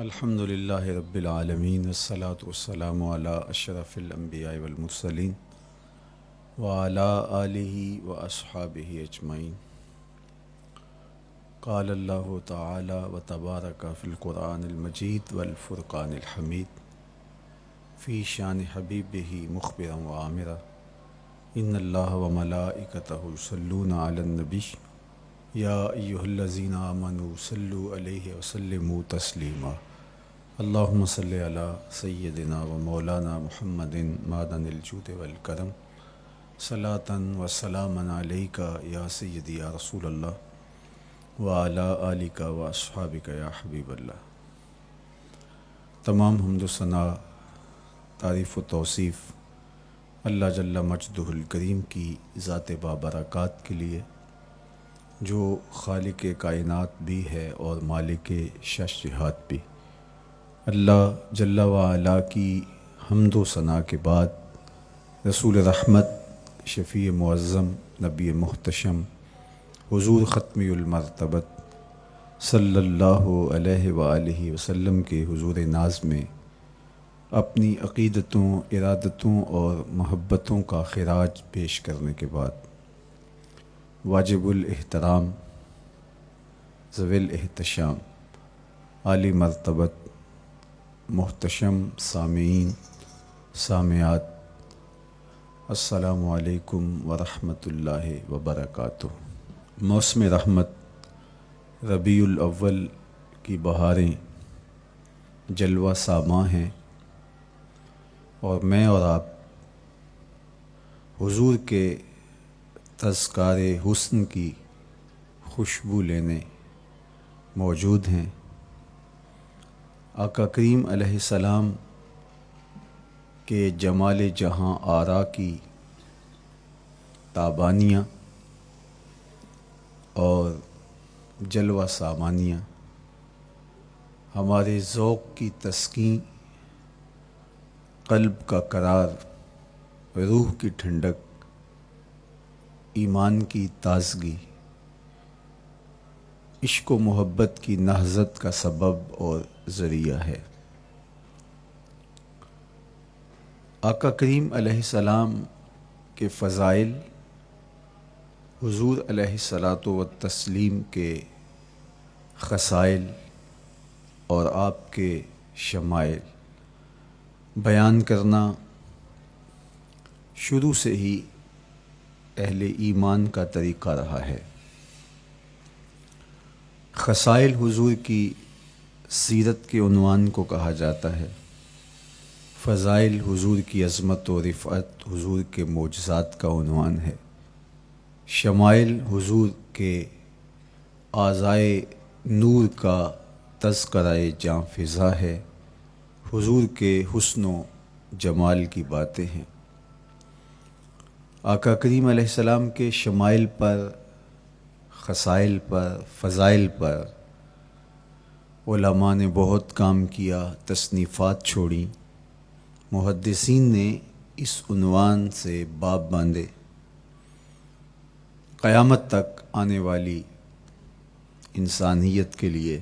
الحمد للہ رب العالمین والصلاة والسلام علی اشرف الانبیاء والمرسلین وعلی آلہ واصحابہ اجمعین۔ قال اللہ تعالی وتبارک فی القرآن المجید والفرقان الحمید فی شان حبیبہ مخبرا وعامرا ان اللہ وملائکتہ یصلون علی النبی یا ایہا الذین آمنوا صلوا علیہ وسلموا تسلیما۔ اللہم صلی علی سیدنا و مولانا محمد معدن الجود والکرم صلاۃ و سلاما علیک یا سیدی یا رسول اللہ وعلی آلک و اصحابک یا حبیب اللہ۔ تمام حمد و ثنا، تعریف و توصیف اللہ جل مجدہ الکریم کی ذات بابرکات کے لیے، جو خالق کائنات بھی ہے اور مالک شش جہات بھی۔ اللہ جل وعلا کی حمد و ثنا کے بعد رسول رحمت، شفیع معظم، نبی محتشم، حضور ختمی المرتبت صلی اللہ علیہ وآلہ وسلم کے حضور ناز میں اپنی عقیدتوں، ارادتوں اور محبتوں کا خراج پیش کرنے کے بعد واجب الاحترام، ذوی الاحتشام، عالی مرتبت، محتشم سامعین، سامعات، السلام علیکم ورحمۃ اللہ وبرکاتہ۔ موسم رحمت، ربیع الاول کی بہاریں جلوہ ساماں ہیں، اور میں اور آپ حضور کے تذکار حسن کی خوشبو لینے موجود ہیں۔ آقا کریم علیہ السلام کے جمال جہاں آرا کی تابانیاں اور جلوہ سامانیاں ہمارے ذوق کی تسکین، قلب کا قرار، روح کی ٹھنڈک، ایمان کی تازگی، عشق و محبت کی نہضت کا سبب اور ذریعہ ہے۔ آقا کریم علیہ السلام کے فضائل، حضور علیہ الصلاۃ والتسلیم کے خصائل اور آپ کے شمائل بیان کرنا شروع سے ہی اہل ایمان کا طریقہ رہا ہے۔ خصائل حضور کی سیرت کے عنوان کو کہا جاتا ہے، فضائل حضور کی عظمت و رفعت حضور کے معجزات کا عنوان ہے، شمائل حضور کے اعضائے نور کا تذکرہ جاں فضا ہے، حضور کے حسن و جمال کی باتیں ہیں۔ آقا کریم علیہ السلام کے شمائل پر، خصائل پر، فضائل پر علماء نے بہت کام کیا، تصنیفات چھوڑیں، محدثین نے اس عنوان سے باب باندھے۔ قیامت تک آنے والی انسانیت کے لیے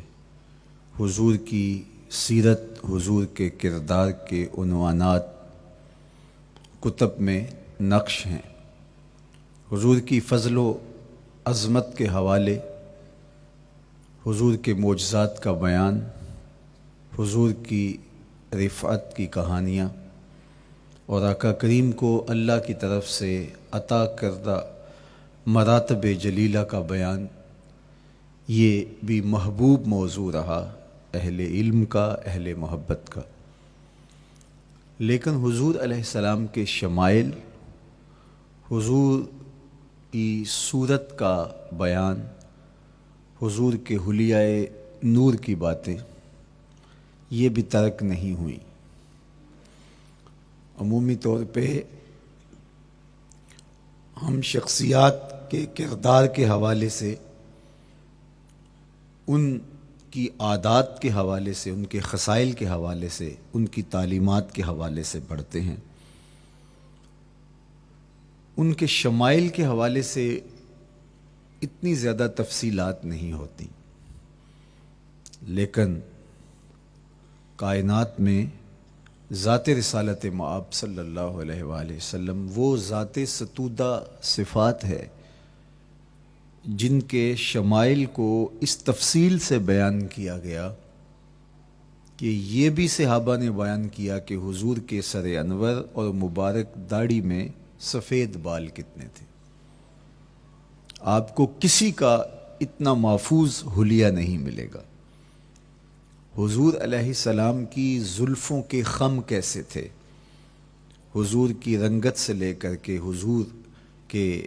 حضور کی سیرت، حضور کے کردار کے عنوانات کتب میں نقش ہیں۔ حضور کی فضل و عظمت کے حوالے، حضور کے معجزات کا بیان، حضور کی رفعت کی کہانیاں اور آقا کریم کو اللہ کی طرف سے عطا کردہ مراتب جلیلہ کا بیان، یہ بھی محبوب موضوع رہا اہل علم کا، اہل محبت کا۔ لیکن حضور علیہ السلام کے شمائل، حضور کی صورت کا بیان، حضور کے حلیہ نور کی باتیں، یہ بھی ترک نہیں ہوئیں۔ عمومی طور پہ ہم شخصیات کے کردار کے حوالے سے، ان کی عادات کے حوالے سے، ان کے خصائل کے حوالے سے، ان کی تعلیمات کے حوالے سے پڑھتے ہیں۔ ان کے شمائل کے حوالے سے اتنی زیادہ تفصیلات نہیں ہوتی، لیکن کائنات میں ذات رسالت مآب صلی اللہ علیہ وآلہ وسلم وہ ذات ستودہ صفات ہے جن کے شمائل کو اس تفصیل سے بیان کیا گیا کہ یہ بھی صحابہ نے بیان کیا کہ حضور کے سر انور اور مبارک داڑھی میں سفید بال کتنے تھے۔ آپ کو کسی کا اتنا محفوظ حلیہ نہیں ملے گا۔ حضور علیہ السلام کی زلفوں کے خم کیسے تھے، حضور کی رنگت سے لے کر کے حضور کے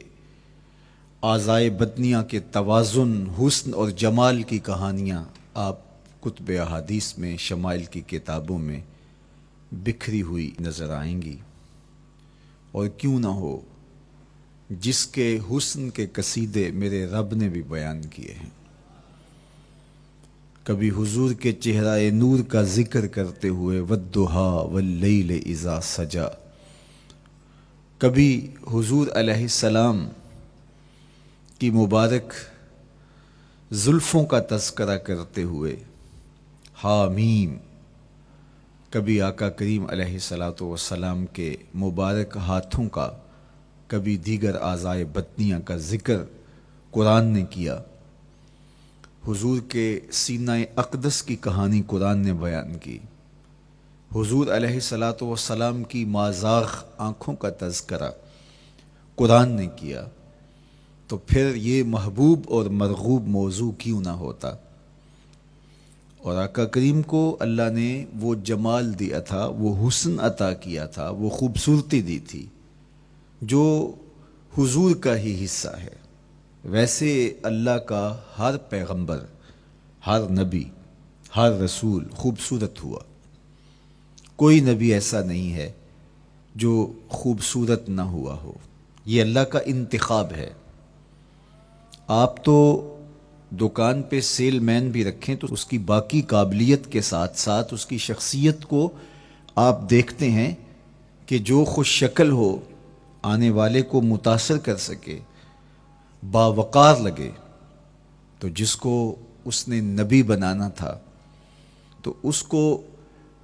اعضائے بدنیہ کے توازن، حسن اور جمال کی کہانیاں آپ کتب احادیث میں، شمائل کی کتابوں میں بکھری ہوئی نظر آئیں گی۔ اور کیوں نہ ہو، جس کے حسن کے قصیدے میرے رب نے بھی بیان کیے ہیں۔ کبھی حضور کے چہرہ نور کا ذکر کرتے ہوئے والضحیٰ واللیل اذا سجا، کبھی حضور علیہ السلام کی مبارک زلفوں کا تذکرہ کرتے ہوئے حامیم، کبھی آقا کریم علیہ السلام کے مبارک ہاتھوں کا، کبھی دیگر اعضائے بدنیہ کا ذکر قرآن نے کیا۔ حضور کے سینہ اقدس کی کہانی قرآن نے بیان کی۔ حضور علیہ السلام کی مازاغ آنکھوں کا تذکرہ قرآن نے کیا، تو پھر یہ محبوب اور مرغوب موضوع کیوں نہ ہوتا۔ اور آقا کریم کو اللہ نے وہ جمال دیا تھا، وہ حسن عطا کیا تھا، وہ خوبصورتی دی تھی جو حضور کا ہی حصہ ہے۔ ویسے اللہ کا ہر پیغمبر، ہر نبی، ہر رسول خوبصورت ہوا۔ کوئی نبی ایسا نہیں ہے جو خوبصورت نہ ہوا ہو، یہ اللہ کا انتخاب ہے۔ آپ تو دکان پہ سیل مین بھی رکھیں تو اس کی باقی قابلیت کے ساتھ ساتھ اس کی شخصیت کو آپ دیکھتے ہیں کہ جو خوش شکل ہو، آنے والے کو متاثر کر سکے، باوقار لگے، تو جس کو اس نے نبی بنانا تھا تو اس کو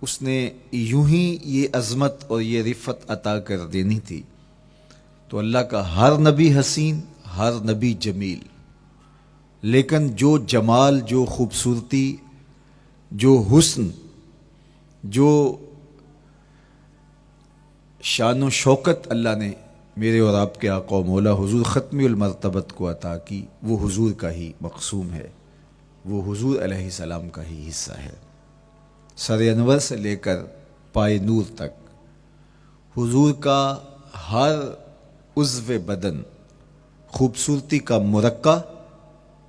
اس نے یوں ہی یہ عظمت اور یہ رفت عطا کر دینی تھی۔ تو اللہ کا ہر نبی حسین، ہر نبی جمیل، لیکن جو جمال، جو خوبصورتی، جو حسن، جو شان و شوکت اللہ نے میرے اور آپ کے آقا و مولا حضور ختمی المرتبت کو عطا کی، وہ حضور کا ہی مقسوم ہے، وہ حضور علیہ السلام کا ہی حصہ ہے۔ سر انور سے لے کر پائے نور تک حضور کا ہر عضو بدن خوبصورتی کا مرقع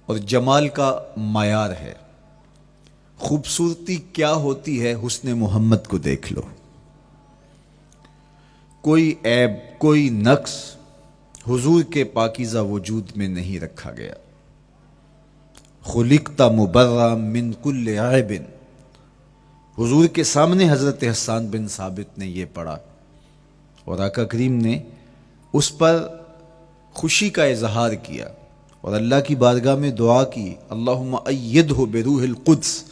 اور جمال کا معیار ہے۔ خوبصورتی کیا ہوتی ہے، حسن محمد کو دیکھ لو۔ کوئی عیب، کوئی نقص حضور کے پاکیزہ وجود میں نہیں رکھا گیا۔ خلقت مبرأ من کل عیب، حضور کے سامنے حضرت حسان بن ثابت نے یہ پڑھا اور آقا کریم نے اس پر خوشی کا اظہار کیا اور اللہ کی بارگاہ میں دعا کی، اللہم ایدہ بروح القدس،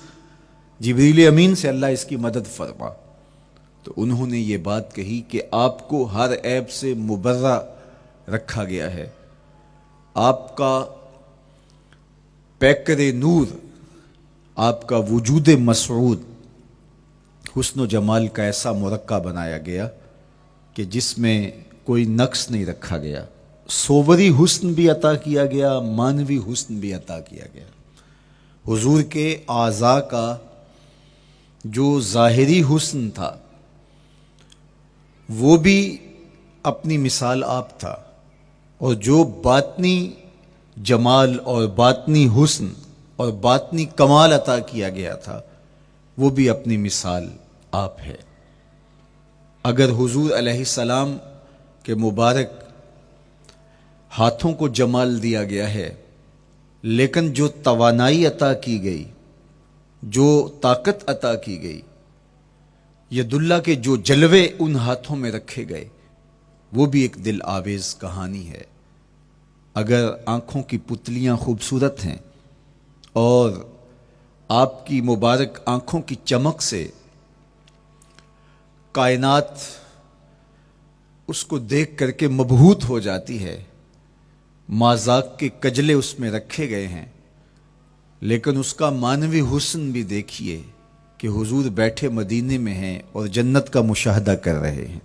جبریل امین سے اللہ اس کی مدد فرما۔ تو انہوں نے یہ بات کہی کہ آپ کو ہر عیب سے مبرہ رکھا گیا ہے، آپ کا پیکر نور، آپ کا وجود مسعود حسن و جمال کا ایسا مرقع بنایا گیا کہ جس میں کوئی نقص نہیں رکھا گیا۔ صوری حسن بھی عطا کیا گیا، مانوی حسن بھی عطا کیا گیا۔ حضور کے اعضاء کا جو ظاہری حسن تھا وہ بھی اپنی مثال آپ تھا، اور جو باطنی جمال اور باطنی حسن اور باطنی کمال عطا کیا گیا تھا وہ بھی اپنی مثال آپ ہے۔ اگر حضور علیہ السلام کے مبارک ہاتھوں کو جمال دیا گیا ہے، لیکن جو توانائی عطا کی گئی، جو طاقت عطا کی گئی، ید اللہ کے جو جلوے ان ہاتھوں میں رکھے گئے، وہ بھی ایک دل آویز کہانی ہے۔ اگر آنکھوں کی پتلیاں خوبصورت ہیں اور آپ کی مبارک آنکھوں کی چمک سے کائنات اس کو دیکھ کر کے مبہوت ہو جاتی ہے، مازاق کے کجلے اس میں رکھے گئے ہیں، لیکن اس کا معنوی حسن بھی دیکھیے کہ حضور بیٹھے مدینے میں ہیں اور جنت کا مشاہدہ کر رہے ہیں۔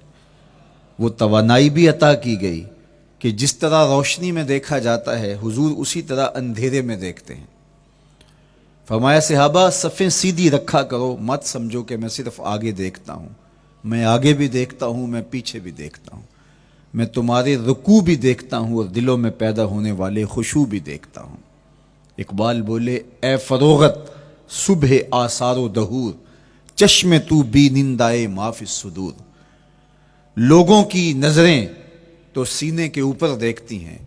وہ توانائی بھی عطا کی گئی کہ جس طرح روشنی میں دیکھا جاتا ہے حضور اسی طرح اندھیرے میں دیکھتے ہیں۔ فرمایا صحابہ صفیں سیدھی رکھا کرو، مت سمجھو کہ میں صرف آگے دیکھتا ہوں، میں آگے بھی دیکھتا ہوں، میں پیچھے بھی دیکھتا ہوں، میں تمہارے رکوع بھی دیکھتا ہوں اور دلوں میں پیدا ہونے والے خشوع بھی دیکھتا ہوں۔ اقبال بولے اے فروغت صبح آثار و دہور، چشم تو بی نندائے ما فی الصدور۔ لوگوں کی نظریں تو سینے کے اوپر دیکھتی ہیں،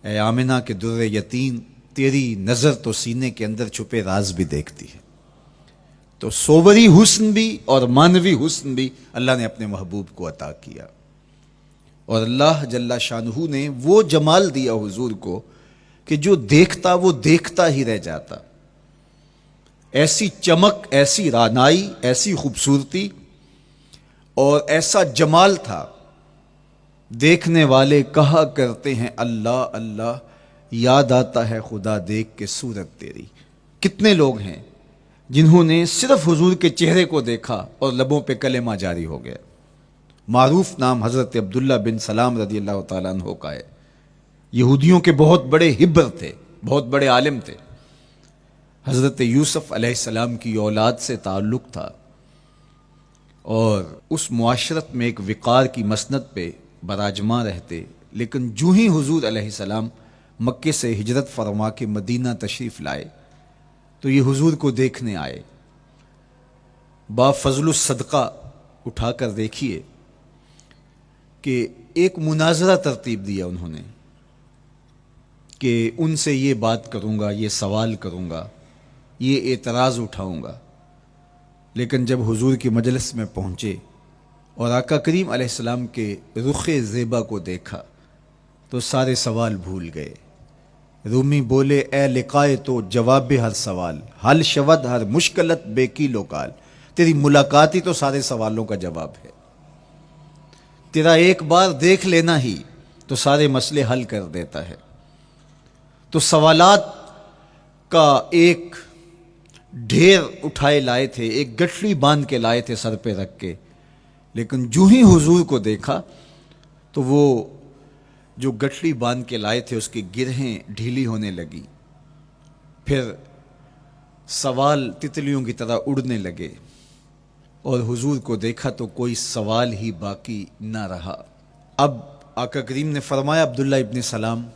اے آمنہ کے در یتیم تیری نظر تو سینے کے اندر چھپے راز بھی دیکھتی ہے۔ تو صوری حسن بھی اور معنوی حسن بھی اللہ نے اپنے محبوب کو عطا کیا، اور اللہ جل شانہ نے وہ جمال دیا حضور کو کہ جو دیکھتا وہ دیکھتا ہی رہ جاتا۔ ایسی چمک، ایسی رانائی، ایسی خوبصورتی اور ایسا جمال تھا، دیکھنے والے کہا کرتے ہیں اللہ اللہ، یاد آتا ہے خدا دیکھ کے صورت تیری۔ کتنے لوگ ہیں جنہوں نے صرف حضور کے چہرے کو دیکھا اور لبوں پہ کلمہ جاری ہو گیا۔ معروف نام حضرت عبداللہ بن سلام رضی اللہ تعالیٰ عنہ کا ہے۔ یہودیوں کے بہت بڑے حبر تھے، بہت بڑے عالم تھے۔ حضرت یوسف علیہ السلام کی اولاد سے تعلق تھا، اور اس معاشرت میں ایک وقار کی مسند پہ براجماں رہتے، لیکن جو ہی حضور علیہ السلام مکے سے ہجرت فرما کے مدینہ تشریف لائے تو یہ حضور کو دیکھنے آئے۔ با فضل الصدقہ اٹھا کر دیکھیے کہ ایک مناظرہ ترتیب دیا انہوں نے کہ ان سے یہ بات کروں گا، یہ سوال کروں گا، یہ اعتراض اٹھاؤں گا، لیکن جب حضور کی مجلس میں پہنچے اور آقا کریم علیہ السلام کے رخ زیبا کو دیکھا تو سارے سوال بھول گئے۔ رومی بولے اے لقائے تو جواب ہر سوال، حل شود ہر مشکلت بے کی لوکال۔ تیری ملاقات ہی تو سارے سوالوں کا جواب ہے، تیرا ایک بار دیکھ لینا ہی تو سارے مسئلے حل کر دیتا ہے۔ تو سوالات کا ایک ڈھیر اٹھائے لائے تھے، ایک گٹھڑی باندھ کے لائے تھے سر پہ رکھ کے، لیکن جو ہی حضور کو دیکھا تو وہ جو گٹھڑی باندھ کے لائے تھے اس کی گرہیں ڈھیلی ہونے لگی، پھر سوال تتلیوں کی طرح اڑنے لگے، اور حضور کو دیکھا تو کوئی سوال ہی باقی نہ رہا۔ اب آقا کریم نے فرمایا عبداللہ ابن سلام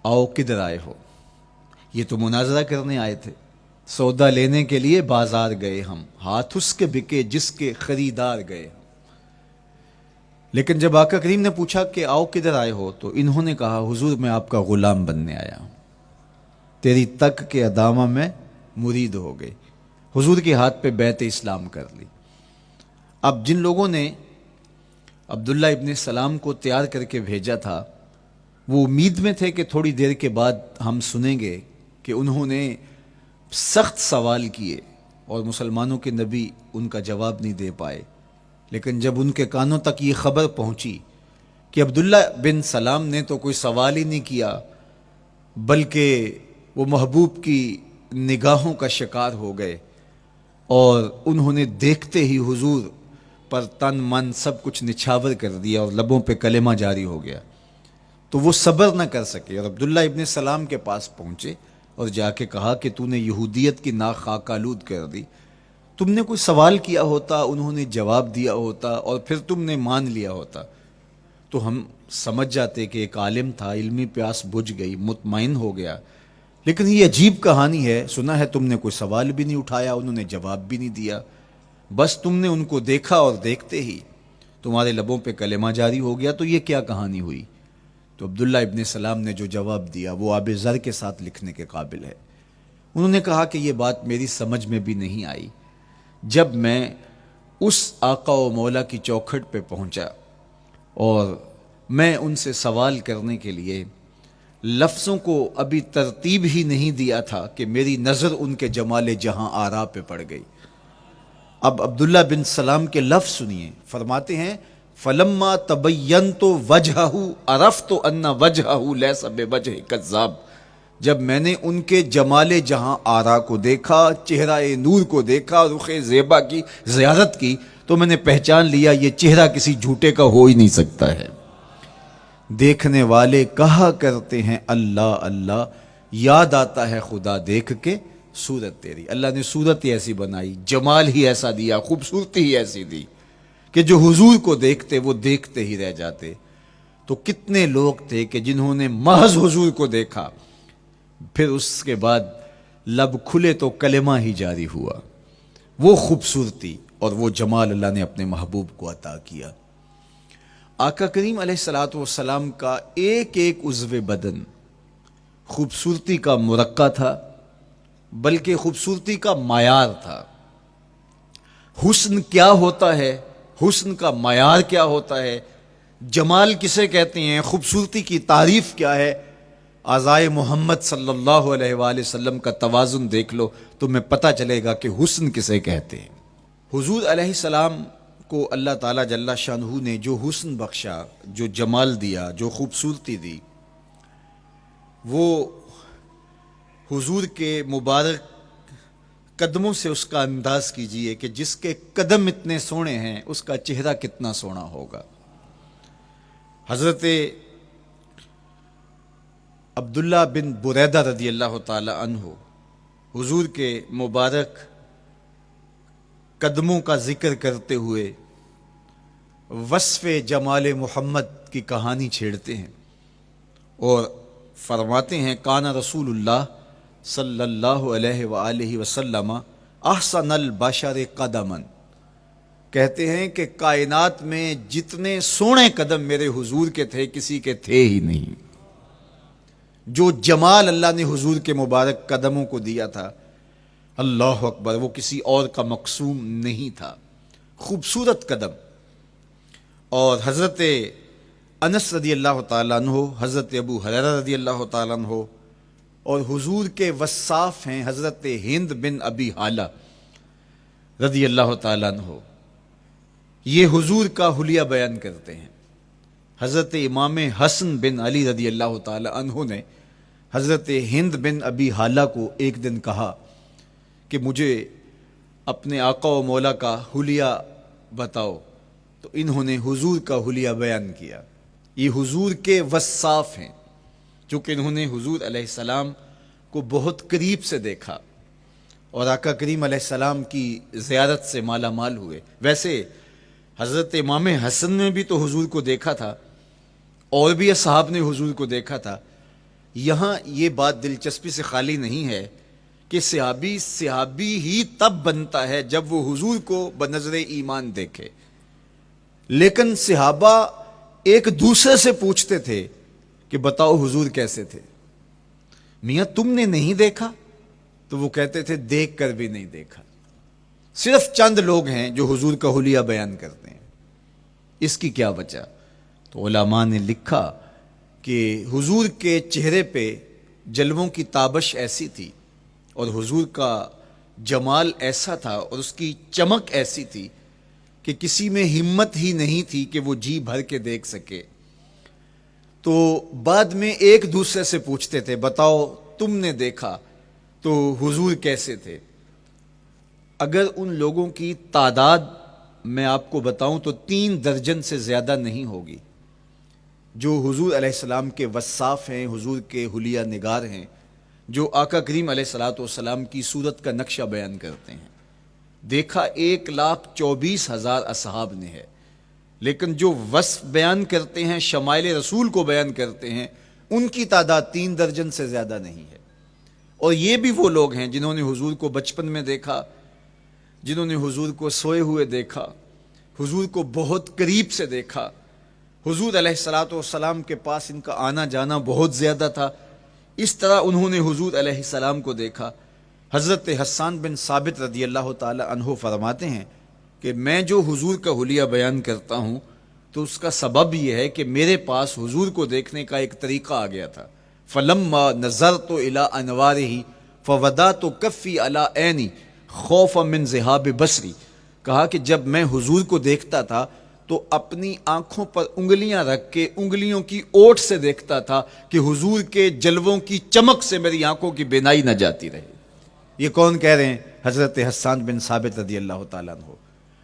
آؤ کدھر آئے ہو؟ یہ تو مناظرہ کرنے آئے تھے، سودا لینے کے لیے بازار گئے ہم، ہاتھ اس کے بکے جس کے خریدار گئے ہم۔ لیکن جب آقا کریم نے پوچھا کہ آؤ کدھر آئے ہو تو انہوں نے کہا حضور میں آپ کا غلام بننے آیا ہوں، تیری تک کے ادامہ میں مرید ہو گئے، حضور کے ہاتھ پہ بیعت اسلام کر لی۔ اب جن لوگوں نے عبداللہ ابن سلام کو تیار کر کے بھیجا تھا وہ امید میں تھے کہ تھوڑی دیر کے بعد ہم سنیں گے کہ انہوں نے سخت سوال کیے اور مسلمانوں کے نبی ان کا جواب نہیں دے پائے، لیکن جب ان کے کانوں تک یہ خبر پہنچی کہ عبداللہ بن سلام نے تو کوئی سوال ہی نہیں کیا بلکہ وہ محبوب کی نگاہوں کا شکار ہو گئے، اور انہوں نے دیکھتے ہی حضور پر تن من سب کچھ نچھاور کر دیا اور لبوں پہ کلمہ جاری ہو گیا، تو وہ صبر نہ کر سکے اور عبداللہ ابن سلام کے پاس پہنچے اور جا کے کہا کہ تو نے یہودیت کی ناک خاک آلود کر دی، تم نے کوئی سوال کیا ہوتا، انہوں نے جواب دیا ہوتا اور پھر تم نے مان لیا ہوتا تو ہم سمجھ جاتے کہ ایک عالم تھا، علمی پیاس بجھ گئی، مطمئن ہو گیا، لیکن یہ عجیب کہانی ہے، سنا ہے تم نے کوئی سوال بھی نہیں اٹھایا، انہوں نے جواب بھی نہیں دیا، بس تم نے ان کو دیکھا اور دیکھتے ہی تمہارے لبوں پہ کلمہ جاری ہو گیا، تو یہ کیا کہانی ہوئی؟ تو عبداللہ ابن سلام نے جو جواب دیا وہ آب زر کے ساتھ لکھنے کے قابل ہے۔ انہوں نے کہا کہ یہ بات میری سمجھ میں بھی نہیں آئی، جب میں اس آقا و مولا کی چوکھٹ پہ پہنچا اور میں ان سے سوال کرنے کے لیے لفظوں کو ابھی ترتیب ہی نہیں دیا تھا کہ میری نظر ان کے جمال جہاں آرا پہ پڑ گئی۔ اب عبداللہ بن سلام کے لفظ سنیے، فرماتے ہیں فلما تبینت وجہہ عرفت ان وجہہ لیس بوجہ کذاب، جب میں نے ان کے جمال جہاں آرا کو دیکھا، چہرہ نور کو دیکھا، رخ زیبا کی زیارت کی، تو میں نے پہچان لیا یہ چہرہ کسی جھوٹے کا ہو ہی نہیں سکتا ہے۔ دیکھنے والے کہا کرتے ہیں اللہ اللہ، یاد آتا ہے خدا دیکھ کے صورت تیری۔ اللہ نے صورت ہی ایسی بنائی، جمال ہی ایسا دیا، خوبصورتی ہی ایسی دی کہ جو حضور کو دیکھتے وہ دیکھتے ہی رہ جاتے۔ تو کتنے لوگ تھے کہ جنہوں نے محض حضور کو دیکھا، پھر اس کے بعد لب کھلے تو کلمہ ہی جاری ہوا۔ وہ خوبصورتی اور وہ جمال اللہ نے اپنے محبوب کو عطا کیا۔ آقا کریم علیہ الصلوۃ والسلام کا ایک ایک عضو بدن خوبصورتی کا مرقع تھا، بلکہ خوبصورتی کا معیار تھا۔ حسن کیا ہوتا ہے، حسن کا معیار کیا ہوتا ہے، جمال کسے کہتے ہیں، خوبصورتی کی تعریف کیا ہے، اعضائے محمد صلی اللہ علیہ وآلہ وسلم کا توازن دیکھ لو، تمہیں پتہ چلے گا کہ حسن کسے کہتے ہیں۔ حضور علیہ السلام کو اللہ تعالیٰ جل شانہ نے جو حسن بخشا، جو جمال دیا، جو خوبصورتی دی، وہ حضور کے مبارک قدموں سے اس کا انداز کیجئے کہ جس کے قدم اتنے سونے ہیں اس کا چہرہ کتنا سونا ہوگا۔ حضرت عبداللہ بن بریدہ رضی اللہ تعالی عنہ حضور کے مبارک قدموں کا ذکر کرتے ہوئے وصف جمال محمد کی کہانی چھیڑتے ہیں اور فرماتے ہیں کان رسول اللہ صلی اللہ علیہ وآلہ وسلم احسن البشر قدما، کہتے ہیں کہ کائنات میں جتنے سونے قدم میرے حضور کے تھے کسی کے تھے ہی نہیں۔ جو جمال اللہ نے حضور کے مبارک قدموں کو دیا تھا، اللہ اکبر، وہ کسی اور کا مقسوم نہیں تھا۔ خوبصورت قدم۔ اور حضرت انس رضی اللہ تعالیٰ عنہ، حضرت ابو ہریرہ رضی اللہ تعالیٰ عنہ، اور حضور کے وصاف ہیں حضرت ہند بن ابی حالہ رضی اللہ تعالیٰ عنہ، یہ حضور کا حلیہ بیان کرتے ہیں۔ حضرت امام حسن بن علی رضی اللہ تعالیٰ عنہ نے حضرت ہند بن ابی حالہ کو ایک دن کہا کہ مجھے اپنے آقا و مولا کا حلیہ بتاؤ، تو انہوں نے حضور کا حلیہ بیان کیا۔ یہ حضور کے وصاف ہیں، چونکہ انہوں نے حضور علیہ السلام کو بہت قریب سے دیکھا اور آقا کریم علیہ السلام کی زیارت سے مالا مال ہوئے۔ ویسے حضرت امام حسن نے بھی تو حضور کو دیکھا تھا، اور بھی اصحاب نے حضور کو دیکھا تھا۔ یہاں یہ بات دلچسپی سے خالی نہیں ہے کہ صحابی ہی تب بنتا ہے جب وہ حضور کو بنظر ایمان دیکھے، لیکن صحابہ ایک دوسرے سے پوچھتے تھے کہ بتاؤ حضور کیسے تھے؟ میاں تم نے نہیں دیکھا؟ تو وہ کہتے تھے دیکھ کر بھی نہیں دیکھا۔ صرف چند لوگ ہیں جو حضور کا حلیہ بیان کرتے ہیں۔ اس کی کیا وجہ؟ تو علماء نے لکھا کہ حضور کے چہرے پہ جلووں کی تابش ایسی تھی اور حضور کا جمال ایسا تھا اور اس کی چمک ایسی تھی کہ کسی میں ہمت ہی نہیں تھی کہ وہ جی بھر کے دیکھ سکے۔ تو بعد میں ایک دوسرے سے پوچھتے تھے بتاؤ تم نے دیکھا تو حضور کیسے تھے؟ اگر ان لوگوں کی تعداد میں آپ کو بتاؤں تو 3 درجن سے زیادہ نہیں ہوگی جو حضور علیہ السلام کے وصاف ہیں، حضور کے حلیہ نگار ہیں، جو آقا کریم علیہ الصلوۃ والسلام کی صورت کا نقشہ بیان کرتے ہیں۔ دیکھا 1,24,000 اصحاب نے ہے، لیکن جو وصف بیان کرتے ہیں، شمائل رسول کو بیان کرتے ہیں، ان کی تعداد 3 درجن سے زیادہ نہیں ہے۔ اور یہ بھی وہ لوگ ہیں جنہوں نے حضور کو بچپن میں دیکھا، جنہوں نے حضور کو سوئے ہوئے دیکھا، حضور کو بہت قریب سے دیکھا۔ حضور علیہ الصلوۃ والسلام کے پاس ان کا آنا جانا بہت زیادہ تھا، اس طرح انہوں نے حضور علیہ السلام کو دیکھا۔ حضرت حسان بن ثابت رضی اللہ تعالی عنہ فرماتے ہیں کہ میں جو حضور کا حلیہ بیان کرتا ہوں تو اس کا سبب یہ ہے کہ میرے پاس حضور کو دیکھنے کا ایک طریقہ آ گیا تھا۔ فلما نظرت الى انوارہ فوضعت کفی علی عینی خوفا من ذہاب بصری، کہا کہ جب میں حضور کو دیکھتا تھا تو اپنی آنکھوں پر انگلیاں رکھ کے انگلیوں کی اوٹ سے دیکھتا تھا کہ حضور کے جلووں کی چمک سے میری آنکھوں کی بینائی نہ جاتی رہے۔ یہ کون کہہ رہے ہیں؟ حضرت حسان بن ثابت رضی اللہ تعالیٰ عنہ۔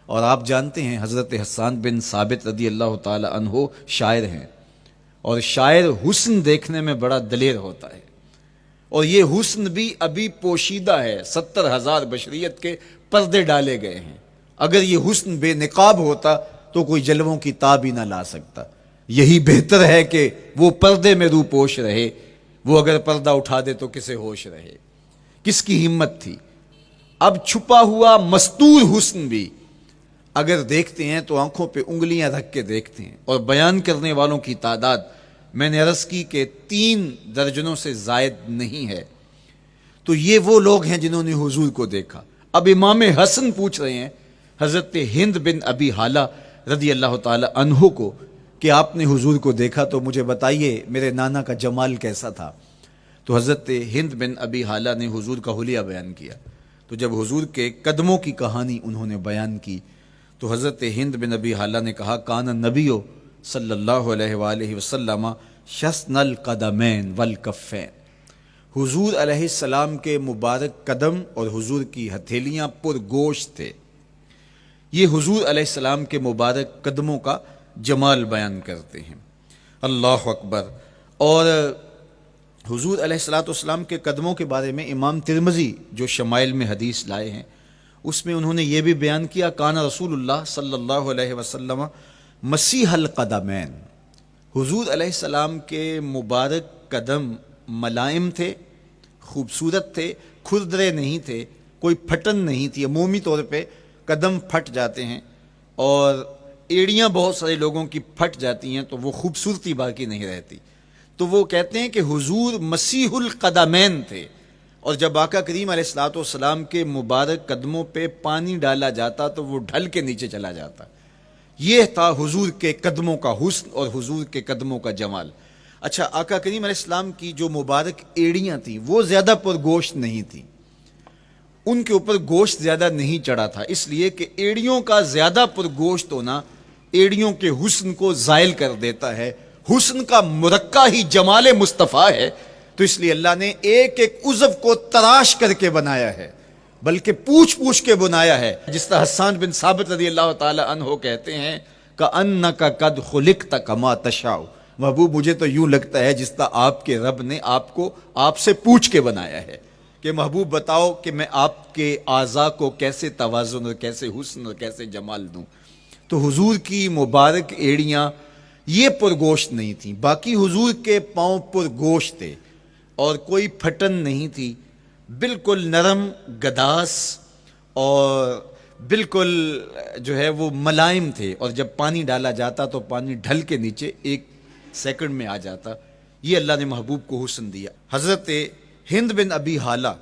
اور آپ جانتے ہیں حضرت حسان بن ثابت رضی اللہ تعالیٰ عنہ شاعر ہیں، اور شاعر حسن دیکھنے میں بڑا دلیر ہوتا ہے، اور یہ حسن بھی ابھی پوشیدہ ہے، 70,000 بشریت کے پردے ڈالے گئے ہیں۔ اگر یہ حسن بے نقاب ہوتا تو کوئی جلووں کی تاب ہی نہ لا سکتا۔ یہی بہتر ہے کہ وہ پردے میں رو پوش رہے، وہ اگر پردہ اٹھا دے تو کسے ہوش رہے۔ کس کی ہمت تھی؟ اب چھپا ہوا مستور حسن بھی اگر دیکھتے ہیں تو آنکھوں پہ انگلیاں رکھ کے دیکھتے ہیں، اور بیان کرنے والوں کی تعداد میں نے عرض کی کہ 3 درجنوں سے زائد نہیں ہے۔ تو یہ وہ لوگ ہیں جنہوں نے حضور کو دیکھا۔ اب امام حسن پوچھ رہے ہیں حضرت ہند بن ابی حالہ رضی اللہ تعالی عنہ کو کہ آپ نے حضور کو دیکھا تو مجھے بتائیے میرے نانا کا جمال کیسا تھا۔ تو حضرت ہند بن ابی حالہ نے حضور کا حلیہ بیان کیا۔ تو جب حضور کے قدموں کی کہانی انہوں نے بیان کی تو حضرت ہند بن ابی حالہ نے کہا کان نبیو صلی اللہ علیہ وآلہ وسلم شسن القدمین والکفین، حضور علیہ السلام کے مبارک قدم اور حضور کی ہتھیلیاں پر گوشت تھے۔ یہ حضور علیہ السلام کے مبارک قدموں کا جمال بیان کرتے ہیں۔ اللہ اکبر۔ اور حضور علیہ السلام کے قدموں کے بارے میں امام ترمذی جو شمائل میں حدیث لائے ہیں اس میں انہوں نے یہ بھی بیان کیا کان رسول اللہ صلی اللہ علیہ وسلم مسیح القدمین، حضور علیہ السلام کے مبارک قدم ملائم تھے، خوبصورت تھے، کھردرے نہیں تھے، کوئی پھٹن نہیں تھی۔ عمومی طور پہ قدم پھٹ جاتے ہیں اور ایڑیاں بہت سارے لوگوں کی پھٹ جاتی ہیں تو وہ خوبصورتی باقی نہیں رہتی۔ تو وہ کہتے ہیں کہ حضور مسیح القدمین تھے، اور جب آقا کریم علیہ الصلوۃ والسلام کے مبارک قدموں پہ پانی ڈالا جاتا تو وہ ڈھل کے نیچے چلا جاتا۔ یہ تھا حضور کے قدموں کا حسن اور حضور کے قدموں کا جمال۔ اچھا، آقا کریم علیہ السلام کی جو مبارک ایڑیاں تھیں وہ زیادہ پر گوشت نہیں تھیں، ان کے اوپر گوشت زیادہ نہیں چڑھا تھا، اس لیے کہ ایڑیوں کا زیادہ پر گوشت ہونا ایڑیوں کے حسن کو زائل کر دیتا ہے۔ حسن کا مرقع ہی جمال مصطفیٰ ہے، تو اس لیے اللہ نے ایک ایک عضو کو تراش کر کے بنایا ہے، بلکہ پوچھ پوچھ کے بنایا ہے۔ جس طرح حسان بن ثابت رضی اللہ تعالی عنہ کہتے ہیں کأنک قد خلقت کما تشاء، محبوب مجھے تو یوں لگتا ہے جس طرح آپ کے رب نے آپ کو آپ سے پوچھ کے بنایا ہے کہ محبوب بتاؤ کہ میں آپ کے اعضاء کو کیسے توازن اور کیسے حسن اور کیسے جمال دوں۔ تو حضور کی مبارک ایڑیاں یہ پرگوشت نہیں تھیں، باقی حضور کے پاؤں پرگوشت تھے اور کوئی پھٹن نہیں تھی، بالکل نرم گداس اور بالکل جو ہے وہ ملائم تھے، اور جب پانی ڈالا جاتا تو پانی ڈھل کے نیچے 1 سیکنڈ میں آ جاتا۔ یہ اللہ نے محبوب کو حسن دیا۔ حضرت ہند بن ابی حالہ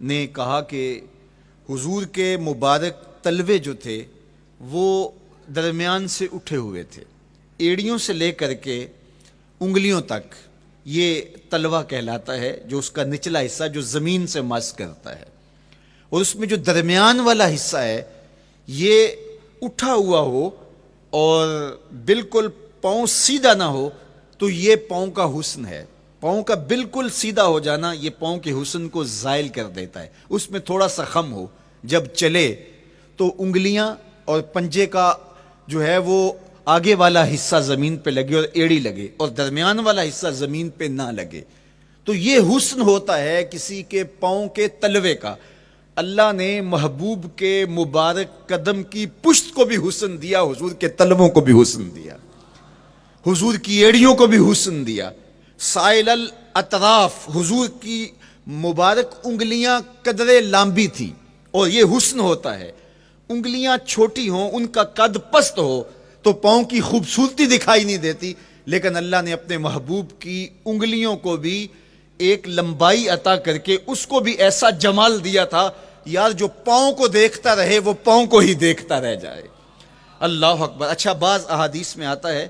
نے کہا کہ حضور کے مبارک تلوے جو تھے وہ درمیان سے اٹھے ہوئے تھے، ایڑیوں سے لے کر کے انگلیوں تک یہ تلوہ کہلاتا ہے، جو اس کا نچلا حصہ جو زمین سے مس کرتا ہے، اور اس میں جو درمیان والا حصہ ہے یہ اٹھا ہوا ہو اور بالکل پاؤں سیدھا نہ ہو تو یہ پاؤں کا حسن ہے۔ پاؤں کا بالکل سیدھا ہو جانا یہ پاؤں کے حسن کو زائل کر دیتا ہے۔ اس میں تھوڑا سا خم ہو، جب چلے تو انگلیاں اور پنجے کا جو ہے وہ آگے والا حصہ زمین پہ لگے اور ایڑی لگے، اور درمیان والا حصہ زمین پہ نہ لگے، تو یہ حسن ہوتا ہے کسی کے پاؤں کے تلوے کا۔ اللہ نے محبوب کے مبارک قدم کی پشت کو بھی حسن دیا، حضور کے تلووں کو بھی حسن دیا، حضور کی ایڑیوں کو بھی حسن دیا۔ سائل الاطراف، حضور کی مبارک انگلیاں قدرے لامبی تھیں، اور یہ حسن ہوتا ہے۔ انگلیاں چھوٹی ہوں، ان کا قد پست ہو تو پاؤں کی خوبصورتی دکھائی نہیں دیتی، لیکن اللہ نے اپنے محبوب کی انگلیوں کو بھی ایک لمبائی عطا کر کے اس کو بھی ایسا جمال دیا تھا یار جو پاؤں کو دیکھتا رہے وہ پاؤں کو ہی دیکھتا رہ جائے۔ اللہ اکبر۔ اچھا، بعض احادیث میں آتا ہے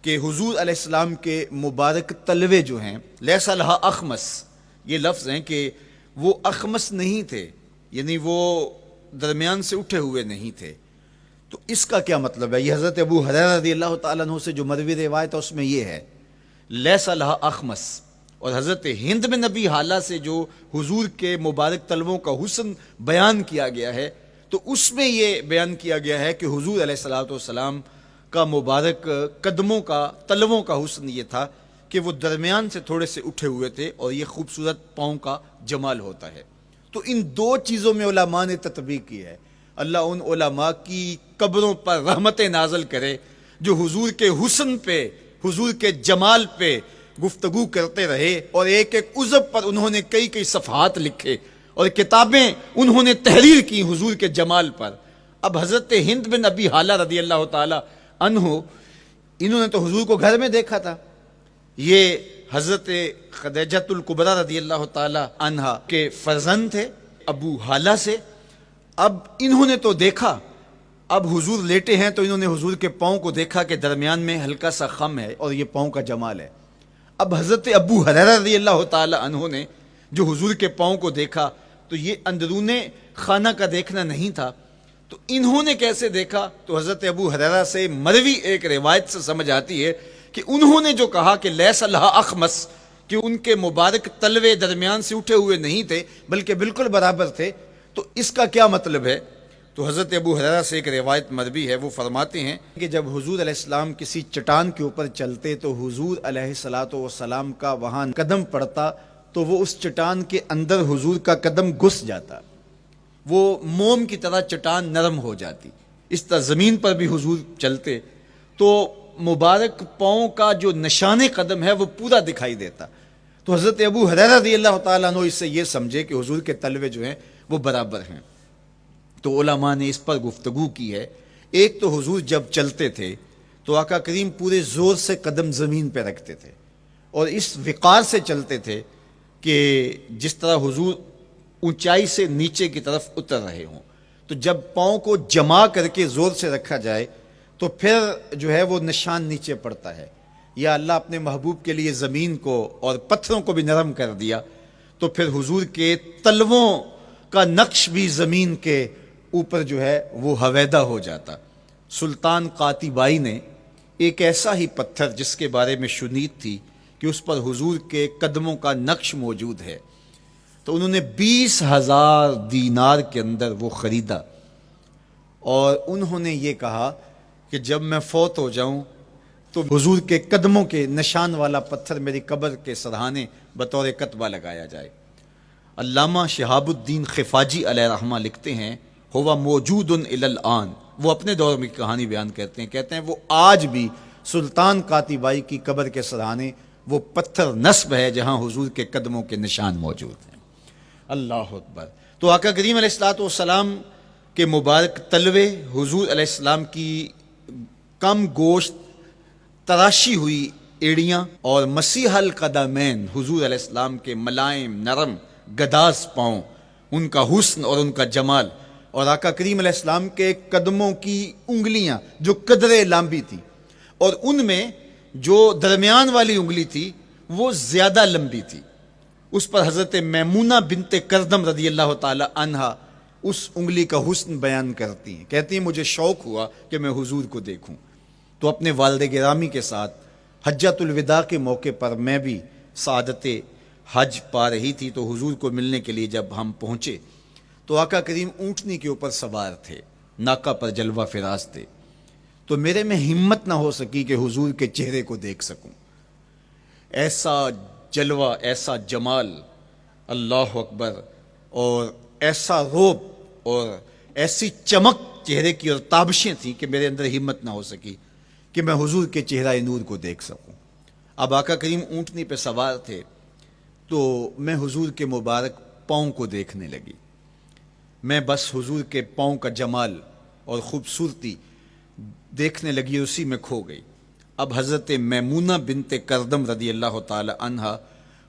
کہ حضور علیہ السلام کے مبارک تلوے جو ہیں لیس لہا اخمس، یہ لفظ ہیں کہ وہ اخمس نہیں تھے، یعنی وہ درمیان سے اٹھے ہوئے نہیں تھے، تو اس کا کیا مطلب ہے؟ یہ حضرت ابو ہریرہ رضی اللہ تعالیٰ عنہ سے جو مروی روایت ہے اس میں یہ ہے لیس لہا اخمس، اور حضرت ہند بن نبی حالہ سے جو حضور کے مبارک طلبوں کا حسن بیان کیا گیا ہے، تو اس میں یہ بیان کیا گیا ہے کہ حضور علیہ الصلوۃ والسلام کا مبارک قدموں کا طلبوں کا حسن یہ تھا کہ وہ درمیان سے تھوڑے سے اٹھے ہوئے تھے، اور یہ خوبصورت پاؤں کا جمال ہوتا ہے۔ تو ان دو چیزوں میں علماء نے تطبیق کی ہے۔ اللہ ان علماء کی قبروں پر رحمتیں نازل کرے جو حضور کے حسن پہ، حضور کے جمال پہ گفتگو کرتے رہے، اور ایک ایک عضو پر انہوں نے کئی کئی صفحات لکھے اور کتابیں انہوں نے تحریر کی حضور کے جمال پر۔ اب حضرت ہند بن ابی حالہ رضی اللہ تعالی عنہ، انہوں نے تو حضور کو گھر میں دیکھا تھا، یہ حضرت خدیجۃ الکبریٰ رضی اللہ تعالی عنہا کے فرزند تھے ابو حالہ سے۔ اب انہوں نے تو دیکھا، اب حضور لیٹے ہیں تو انہوں نے حضور کے پاؤں کو دیکھا کہ درمیان میں ہلکا سا خم ہے اور یہ پاؤں کا جمال ہے۔ اب حضرت ابو ہریرہ رضی اللہ تعالی عنہ نے جو حضور کے پاؤں کو دیکھا تو یہ اندرون خانہ کا دیکھنا نہیں تھا، تو انہوں نے کیسے دیکھا؟ تو حضرت ابو ہریرہ سے مروی ایک روایت سے سمجھ آتی ہے کہ انہوں نے جو کہا کہ لیس لہا اخمس، کہ ان کے مبارک تلوے درمیان سے اٹھے ہوئے نہیں تھے بلکہ بالکل برابر تھے، تو اس کا کیا مطلب ہے؟ تو حضرت ابو ہریرہ سے ایک روایت مروی ہے، وہ فرماتے ہیں کہ جب حضور علیہ السلام کسی چٹان کے اوپر چلتے تو حضور علیہ الصلوۃ والسلام کا وہاں قدم پڑتا تو وہ اس چٹان کے اندر حضور کا قدم گھس جاتا، وہ موم کی طرح چٹان نرم ہو جاتی۔ اس طرح زمین پر بھی حضور چلتے تو مبارک پاؤں کا جو نشان قدم ہے وہ پورا دکھائی دیتا۔ تو حضرت ابو ہریرہ رضی اللہ تعالیٰ عنہ اس سے یہ سمجھے کہ حضور کے تلوے جو ہیں وہ برابر ہیں۔ تو علماء نے اس پر گفتگو کی ہے۔ ایک تو حضور جب چلتے تھے تو آقا کریم پورے زور سے قدم زمین پہ رکھتے تھے اور اس وقار سے چلتے تھے کہ جس طرح حضور اونچائی سے نیچے کی طرف اتر رہے ہوں، تو جب پاؤں کو جما کر کے زور سے رکھا جائے تو پھر جو ہے وہ نشان نیچے پڑتا ہے۔ یا اللہ اپنے محبوب کے لیے زمین کو اور پتھروں کو بھی نرم کر دیا تو پھر حضور کے تلووں کا نقش بھی زمین کے اوپر جو ہے وہ حویدہ ہو جاتا۔ سلطان قاتبائی نے ایک ایسا ہی پتھر جس کے بارے میں شنید تھی کہ اس پر حضور کے قدموں کا نقش موجود ہے، تو انہوں نے 20,000 دینار کے اندر وہ خریدا، اور انہوں نے یہ کہا کہ جب میں فوت ہو جاؤں تو حضور کے قدموں کے نشان والا پتھر میری قبر کے سرہانے بطور کتبہ لگایا جائے۔ علامہ شہاب الدین خفاجی علیہ رحمہ لکھتے ہیں ہوا موجود الی الآن، وہ اپنے دور میں کہانی بیان کہتے ہیں وہ آج بھی سلطان قاتبائی کی قبر کے سرہانے وہ پتھر نصب ہے جہاں حضور کے قدموں کے نشان موجود ہیں۔ اللہ اکبر۔ تو آقا کریم علیہ الصلوۃ والسلام کے مبارک تلوے، حضور علیہ السلام کی کم گوشت تراشی ہوئی ایڑیاں، اور مسیح القدمین حضور علیہ السلام کے ملائم نرم گداز پاؤں، ان کا حسن اور ان کا جمال، اور آقا کریم علیہ السلام کے قدموں کی انگلیاں جو قدرے لمبی تھی، اور ان میں جو درمیان والی انگلی تھی وہ زیادہ لمبی تھی، اس پر حضرت میمونہ بنت کردم رضی اللہ تعالی عنہا اس انگلی کا حسن بیان کرتی ہیں، کہتی ہیں مجھے شوق ہوا کہ میں حضور کو دیکھوں، تو اپنے والد گرامی کے ساتھ حجۃ الوداع کے موقع پر میں بھی سعادت حج پا رہی تھی، تو حضور کو ملنے کے لیے جب ہم پہنچے تو آقا کریم اونٹنی کے اوپر سوار تھے، ناکا پر جلوہ فراز تھے، تو میرے میں ہمت نہ ہو سکی کہ حضور کے چہرے کو دیکھ سکوں۔ ایسا جلوہ، ایسا جمال، اللہ اکبر، اور ایسا روب اور ایسی چمک چہرے کی اور تابشیں تھیں کہ میرے اندر ہمت نہ ہو سکی کہ میں حضور کے چہرہ نور کو دیکھ سکوں۔ اب آقا کریم اونٹنی پہ سوار تھے تو میں حضور کے مبارک پاؤں کو دیکھنے لگی، میں بس حضور کے پاؤں کا جمال اور خوبصورتی دیکھنے لگی، اسی میں کھو گئی۔ اب حضرت میمونہ بنت کردم رضی اللہ تعالی عنہا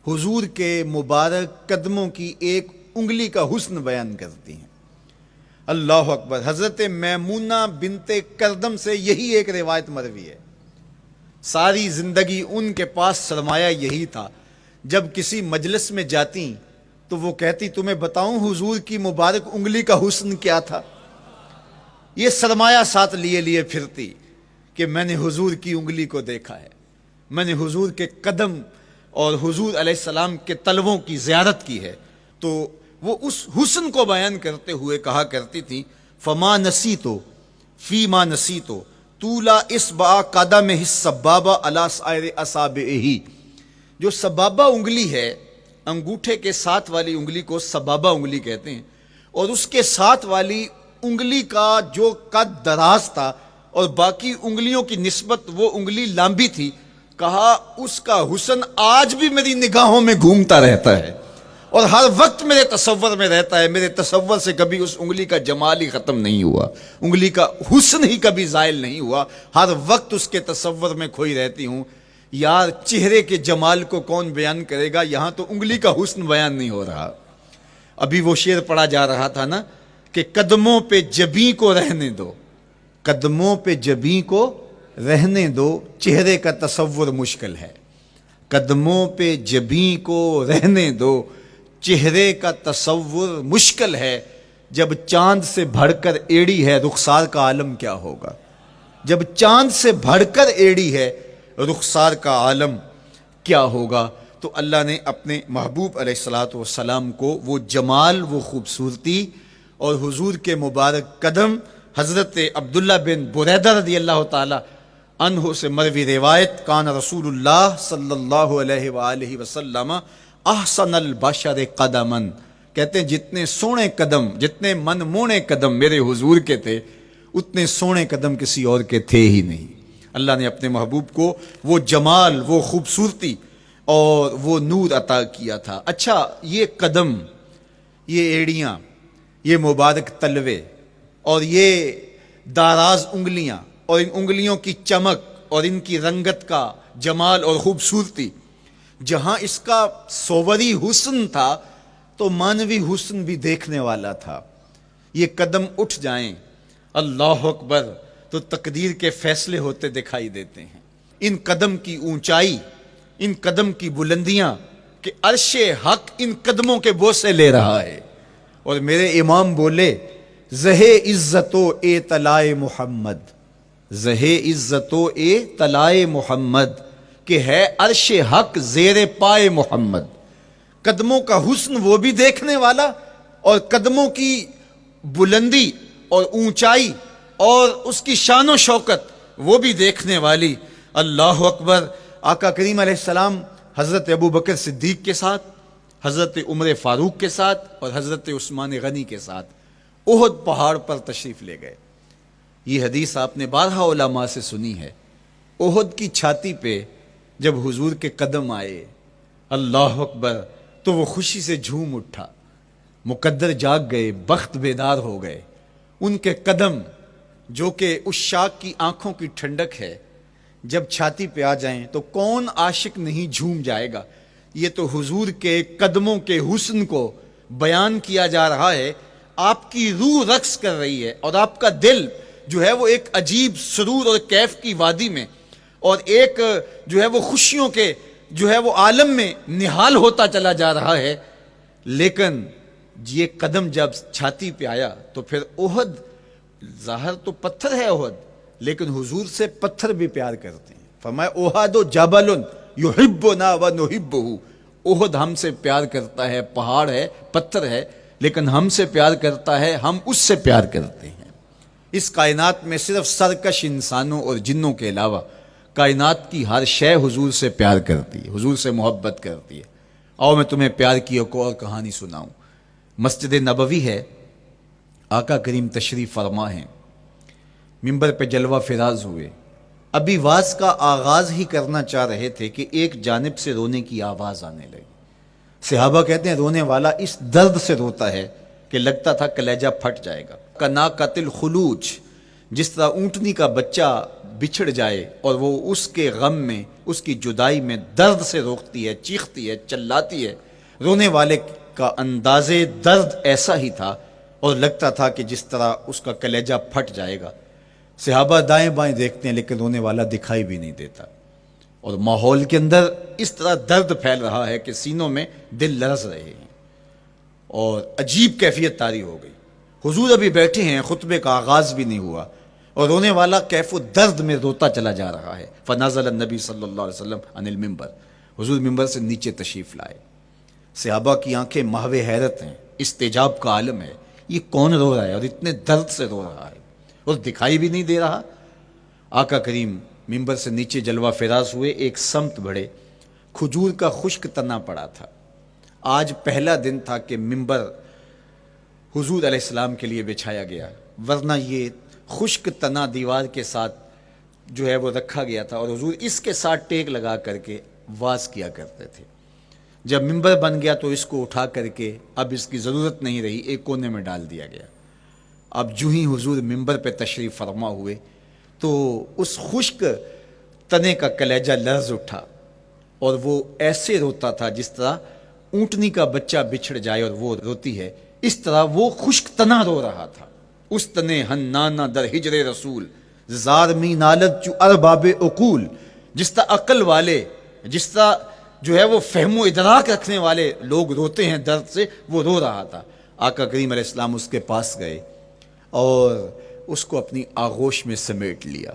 حضور کے مبارک قدموں کی ایک انگلی کا حسن بیان کرتی ہیں۔ اللہ اکبر۔ حضرت میمونہ بنت کردم سے یہی ایک روایت مروی ہے، ساری زندگی ان کے پاس سرمایہ یہی تھا، جب کسی مجلس میں جاتی تو وہ کہتی تمہیں بتاؤں حضور کی مبارک انگلی کا حسن کیا تھا؟ یہ سرمایہ ساتھ لیے لیے پھرتی کہ میں نے حضور کی انگلی کو دیکھا ہے، میں نے حضور کے قدم اور حضور علیہ السلام کے تلووں کی زیارت کی ہے. تو وہ اس حسن کو بیان کرتے ہوئے کہا کرتی تھی فما نسیتو فی ما نسیتو طولا اصبع قدمہ السبابہ علی سائر اصابعہ. جو سبابہ انگلی ہے، انگوٹھے کے ساتھ والی انگلی کو سبابہ انگلی کہتے ہیں، اور اس کے ساتھ والی انگلی کا جو قد دراز تھا اور باقی انگلیوں کی نسبت وہ انگلی لمبی تھی، کہا اس کا حسن آج بھی میری نگاہوں میں گھومتا رہتا ہے اور ہر وقت میرے تصور میں رہتا ہے. میرے تصور سے کبھی اس انگلی کا جمال ہی ختم نہیں ہوا، انگلی کا حسن ہی کبھی زائل نہیں ہوا، ہر وقت اس کے تصور میں کھوئی رہتی ہوں. یار چہرے کے جمال کو کون بیان کرے گا، یہاں تو انگلی کا حسن بیان نہیں ہو رہا. ابھی وہ شعر پڑھا جا رہا تھا نا کہ قدموں پہ جبیں کو رہنے دو، قدموں پہ جبیں کو رہنے دو، چہرے کا تصور مشکل ہے. قدموں پہ جبیں کو رہنے دو، چہرے کا تصور مشکل ہے. جب چاند سے بڑھ کر ایڑی ہے رخسار کا عالم کیا ہوگا، جب چاند سے بڑھ کر ایڑی ہے رخسار کا عالم کیا ہوگا. تو اللہ نے اپنے محبوب علیہ الصلوۃ والسلام کو وہ جمال، وہ خوبصورتی اور حضور کے مبارک قدم، حضرت عبداللہ بن بریدہ رضی اللہ تعالی عنہ سے مروی روایت، کان رسول اللہ صلی اللہ علیہ وآلہ وسلم احسن البشر قدما، کہتے ہیں جتنے سونے قدم، جتنے من مونے قدم میرے حضور کے تھے، اتنے سونے قدم کسی اور کے تھے ہی نہیں. اللہ نے اپنے محبوب کو وہ جمال، وہ خوبصورتی اور وہ نور عطا کیا تھا. اچھا، یہ قدم، یہ ایڑیاں، یہ مبارک تلوے اور یہ داراز انگلیاں اور ان انگلیوں کی چمک اور ان کی رنگت کا جمال اور خوبصورتی، جہاں اس کا صوری حسن تھا تو مانوی حسن بھی دیکھنے والا تھا. یہ قدم اٹھ جائیں، اللہ اکبر، تو تقدیر کے فیصلے ہوتے دکھائی دیتے ہیں. ان قدم کی اونچائی، ان قدم کی بلندیاں کہ عرش حق ان قدموں کے بوسے لے رہا ہے. اور میرے امام بولے زہے عزت و اے طلائے محمد، زہے عزت و اے طلائے محمد، کہ ہے عرش حق زیر پائے محمد. قدموں کا حسن وہ بھی دیکھنے والا اور قدموں کی بلندی اور اونچائی اور اس کی شان و شوکت وہ بھی دیکھنے والی. اللہ اکبر. آقا کریم علیہ السلام حضرت ابو بکر صدیق کے ساتھ، حضرت عمر فاروق کے ساتھ اور حضرت عثمان غنی کے ساتھ احد پہاڑ پر تشریف لے گئے. یہ حدیث آپ نے بارہا علماء سے سنی ہے. احد کی چھاتی پہ جب حضور کے قدم آئے، اللہ اکبر، تو وہ خوشی سے جھوم اٹھا، مقدر جاگ گئے، بخت بیدار ہو گئے. ان کے قدم جو کہ اس شاک کی آنکھوں کی ٹھنڈک ہے، جب چھاتی پہ آ جائیں تو کون عاشق نہیں جھوم جائے گا. یہ تو حضور کے قدموں کے حسن کو بیان کیا جا رہا ہے. آپ کی روح رقص کر رہی ہے اور آپ کا دل جو ہے وہ ایک عجیب سرور اور کیف کی وادی میں اور ایک جو ہے وہ خوشیوں کے جو ہے وہ عالم میں نہال ہوتا چلا جا رہا ہے. لیکن یہ قدم جب چھاتی پہ آیا تو پھر احد، ظاہر تو پتھر ہے احد، لیکن حضور سے پتھر بھی پیار کرتے ہیں. فرمایا احد جبل یحبنا ونحبہ، احد ہم سے پیار کرتا ہے، پہاڑ ہے، پتھر ہے، لیکن ہم سے پیار کرتا ہے، ہم اس سے پیار کرتے ہیں. اس کائنات میں صرف سرکش انسانوں اور جنوں کے علاوہ کائنات کی ہر شے حضور سے پیار کرتی ہے، حضور سے محبت کرتی ہے. آؤ میں تمہیں پیار کی ایک اور کہانی سناؤں. مسجد نبوی ہے، آقا کریم تشریف فرما ہیں، منبر پہ جلوہ فراز ہوئے. ابھی واز کا آغاز ہی کرنا چاہ رہے تھے کہ ایک جانب سے رونے کی آواز آنے لگی. صحابہ کہتے ہیں رونے والا اس درد سے روتا ہے کہ لگتا تھا کلیجہ پھٹ جائے گا. کنا قتل خلوج، جس طرح اونٹنی کا بچہ بچھڑ جائے اور وہ اس کے غم میں، اس کی جدائی میں درد سے روکتی ہے، چیختی ہے، چلاتی ہے، رونے والے کا انداز درد ایسا ہی تھا اور لگتا تھا کہ جس طرح اس کا کلیجہ پھٹ جائے گا. صحابہ دائیں بائیں دیکھتے ہیں لیکن رونے والا دکھائی بھی نہیں دیتا، اور ماحول کے اندر اس طرح درد پھیل رہا ہے کہ سینوں میں دل لرز رہے ہیں اور عجیب کیفیت طاری ہو گئی. حضور ابھی بیٹھے ہیں، خطبے کا آغاز بھی نہیں ہوا اور رونے والا کیف و درد میں روتا چلا جا رہا ہے. فنزل النبی صلی اللہ علیہ وسلم عن المنبر، حضور ممبر سے نیچے تشریف لائے. صحابہ کی آنکھیں محو حیرت ہیں، استجاب کا عالم ہے. یہ کون رو رہا ہے اور اتنے درد سے رو رہا ہے اور دکھائی بھی نہیں دے رہا؟ آقا کریم ممبر سے نیچے جلوہ فراز ہوئے، ایک سمت بڑھے. کھجور کا خشک تنا پڑا تھا. آج پہلا دن تھا کہ ممبر حضور علیہ السلام کے لیے بچھایا گیا، ورنہ یہ خشک تنا دیوار کے ساتھ جو ہے وہ رکھا گیا تھا اور حضور اس کے ساتھ ٹیک لگا کر کے واز کیا کرتے تھے. جب ممبر بن گیا تو اس کو اٹھا کر کے اب اس کی ضرورت نہیں رہی، ایک کونے میں ڈال دیا گیا. اب جو ہی حضور ممبر پہ تشریف فرما ہوئے تو اس خشک تنے کا کلیجہ لرز اٹھا اور وہ ایسے روتا تھا جس طرح اونٹنی کا بچہ بچھڑ جائے اور وہ روتی ہے، اس طرح وہ خشک تنا رو رہا تھا. اس تنے ہن نانا در ہجر رسول زار می نالت چو ارباب عقول، جس طرح عقل والے، جس طرح جو ہے وہ فہم و ادراک رکھنے والے لوگ روتے ہیں درد سے، وہ رو رہا تھا. آقا کریم علیہ السلام اس کے پاس گئے اور اس کو اپنی آغوش میں سمیٹ لیا.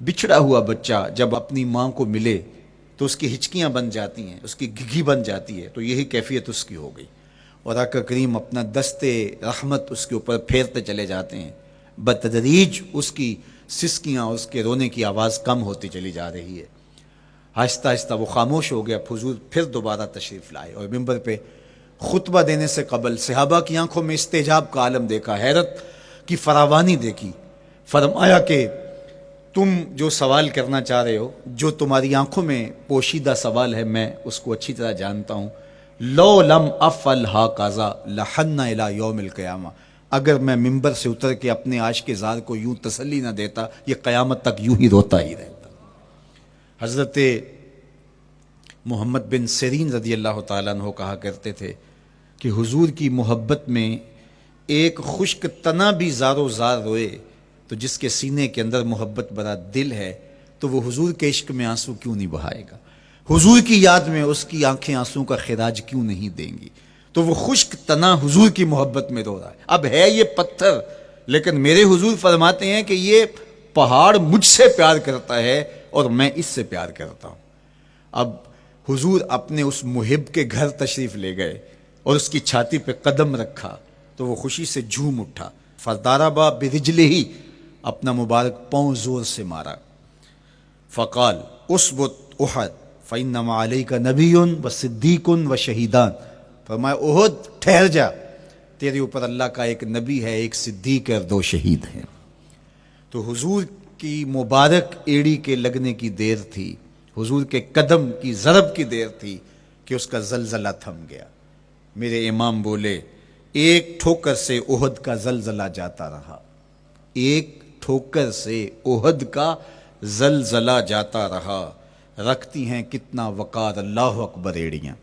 بچھڑا ہوا بچہ جب اپنی ماں کو ملے تو اس کی ہچکیاں بن جاتی ہیں، اس کی گھگی بن جاتی ہے، تو یہی کیفیت اس کی ہو گئی. اور آقا کریم اپنا دستے رحمت اس کے اوپر پھیرتے چلے جاتے ہیں. بتدریج اس کی سسکیاں، اس کے رونے کی آواز کم ہوتی چلی جا رہی ہے. آہستہ آہستہ وہ خاموش ہو گیا. حضور پھر دوبارہ تشریف لائے اور ممبر پہ خطبہ دینے سے قبل صحابہ کی آنکھوں میں استجاب کا عالم دیکھا، حیرت کی فراوانی دیکھی. فرمایا کہ تم جو سوال کرنا چاہ رہے ہو، جو تمہاری آنکھوں میں پوشیدہ سوال ہے، میں اس کو اچھی طرح جانتا ہوں. لو لم افعل ہاکذا لحن الی یوم القیامہ، اگر میں ممبر سے اتر کے اپنے عاشق زار کو یوں تسلی نہ دیتا، یہ قیامت تک یوں ہی روتا ہی رہتا. حضرت محمد بن سیرین رضی اللہ تعالیٰ عنہ کہا کرتے تھے کہ حضور کی محبت میں ایک خشک تنا بھی زار و زار روئے تو جس کے سینے کے اندر محبت بھرا دل ہے تو وہ حضور کے عشق میں آنسو کیوں نہیں بہائے گا؟ حضور کی یاد میں اس کی آنکھیں آنسوں کا خراج کیوں نہیں دیں گی؟ تو وہ خشک تنا حضور کی محبت میں رو رہا ہے. اب ہے یہ پتھر، لیکن میرے حضور فرماتے ہیں کہ یہ پہاڑ مجھ سے پیار کرتا ہے اور میں اس سے پیار کرتا ہوں. اب حضور اپنے اس محب کے گھر تشریف لے گئے اور اس کی چھاتی پہ قدم رکھا تو وہ خوشی سے جھوم اٹھا. فضاربا برجلہ ہی، اپنا مبارک پاؤں زور سے مارا. فقال اسبت احد فانما علیک نبی و صدیق و شہیدان، فرمایا احد ٹھہر جا، تیرے اوپر اللہ کا ایک نبی ہے، ایک صدیق ہے اور 2 شہید ہیں. تو حضور کی مبارک ایڑی کے لگنے کی دیر تھی، حضور کے قدم کی ضرب کی دیر تھی کہ اس کا زلزلہ تھم گیا. میرے امام بولے ایک ٹھوکر سے احد کا زلزلہ جاتا رہا، ایک ٹھوکر سے احد کا زلزلہ جاتا رہا. رکھتی ہیں کتنا وقار اللہ اکبر ایڑیاں.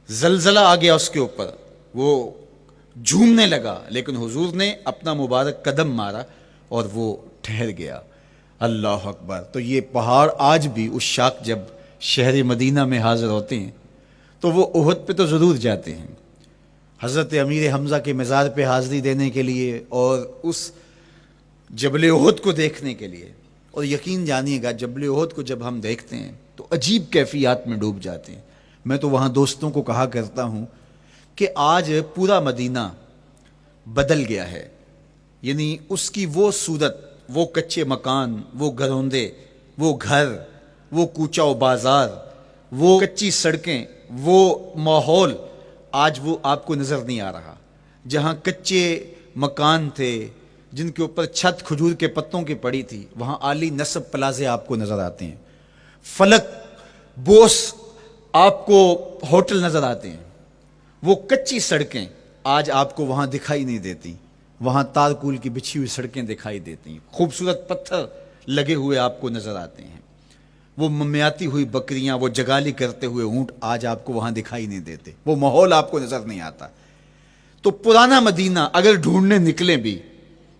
زلزلہ آ گیا اس کے اوپر، وہ جھومنے لگا، لیکن حضور نے اپنا مبارک قدم مارا اور وہ ٹھہر گیا. اللہ اکبر. تو یہ پہاڑ آج بھی اس شاخ جب شہر مدینہ میں حاضر ہوتے ہیں تو وہ احد پہ تو ضرور جاتے ہیں، حضرت امیر حمزہ کے مزار پہ حاضری دینے کے لیے اور اس جبل احد کو دیکھنے کے لیے. اور یقین جانیے گا جبل احد کو جب ہم دیکھتے ہیں تو عجیب کیفیات میں ڈوب جاتے ہیں. میں تو وہاں دوستوں کو کہا کرتا ہوں کہ آج پورا مدینہ بدل گیا ہے، یعنی اس کی وہ صورت، وہ کچے مکان، وہ گھروندے، وہ گھر، وہ کوچہ و بازار، وہ کچی سڑکیں، وہ ماحول آج وہ آپ کو نظر نہیں آ رہا. جہاں کچے مکان تھے جن کے اوپر چھت کھجور کے پتوں کی پڑی تھی، وہاں عالی نصب پلازے آپ کو نظر آتے ہیں. فلک بوس آپ کو ہوٹل نظر آتے ہیں. وہ کچی سڑکیں آج آپ کو وہاں دکھائی نہیں دیتی، وہاں تارکول کی بچھی ہوئی سڑکیں دکھائی دیتی ہیں. خوبصورت پتھر لگے ہوئے آپ کو نظر آتے ہیں. وہ ممیاتی ہوئی بکریاں، وہ جگالی کرتے ہوئے اونٹ آج آپ کو وہاں دکھائی نہیں دیتے. وہ ماحول آپ کو نظر نہیں آتا. تو پرانا مدینہ اگر ڈھونڈنے نکلیں بھی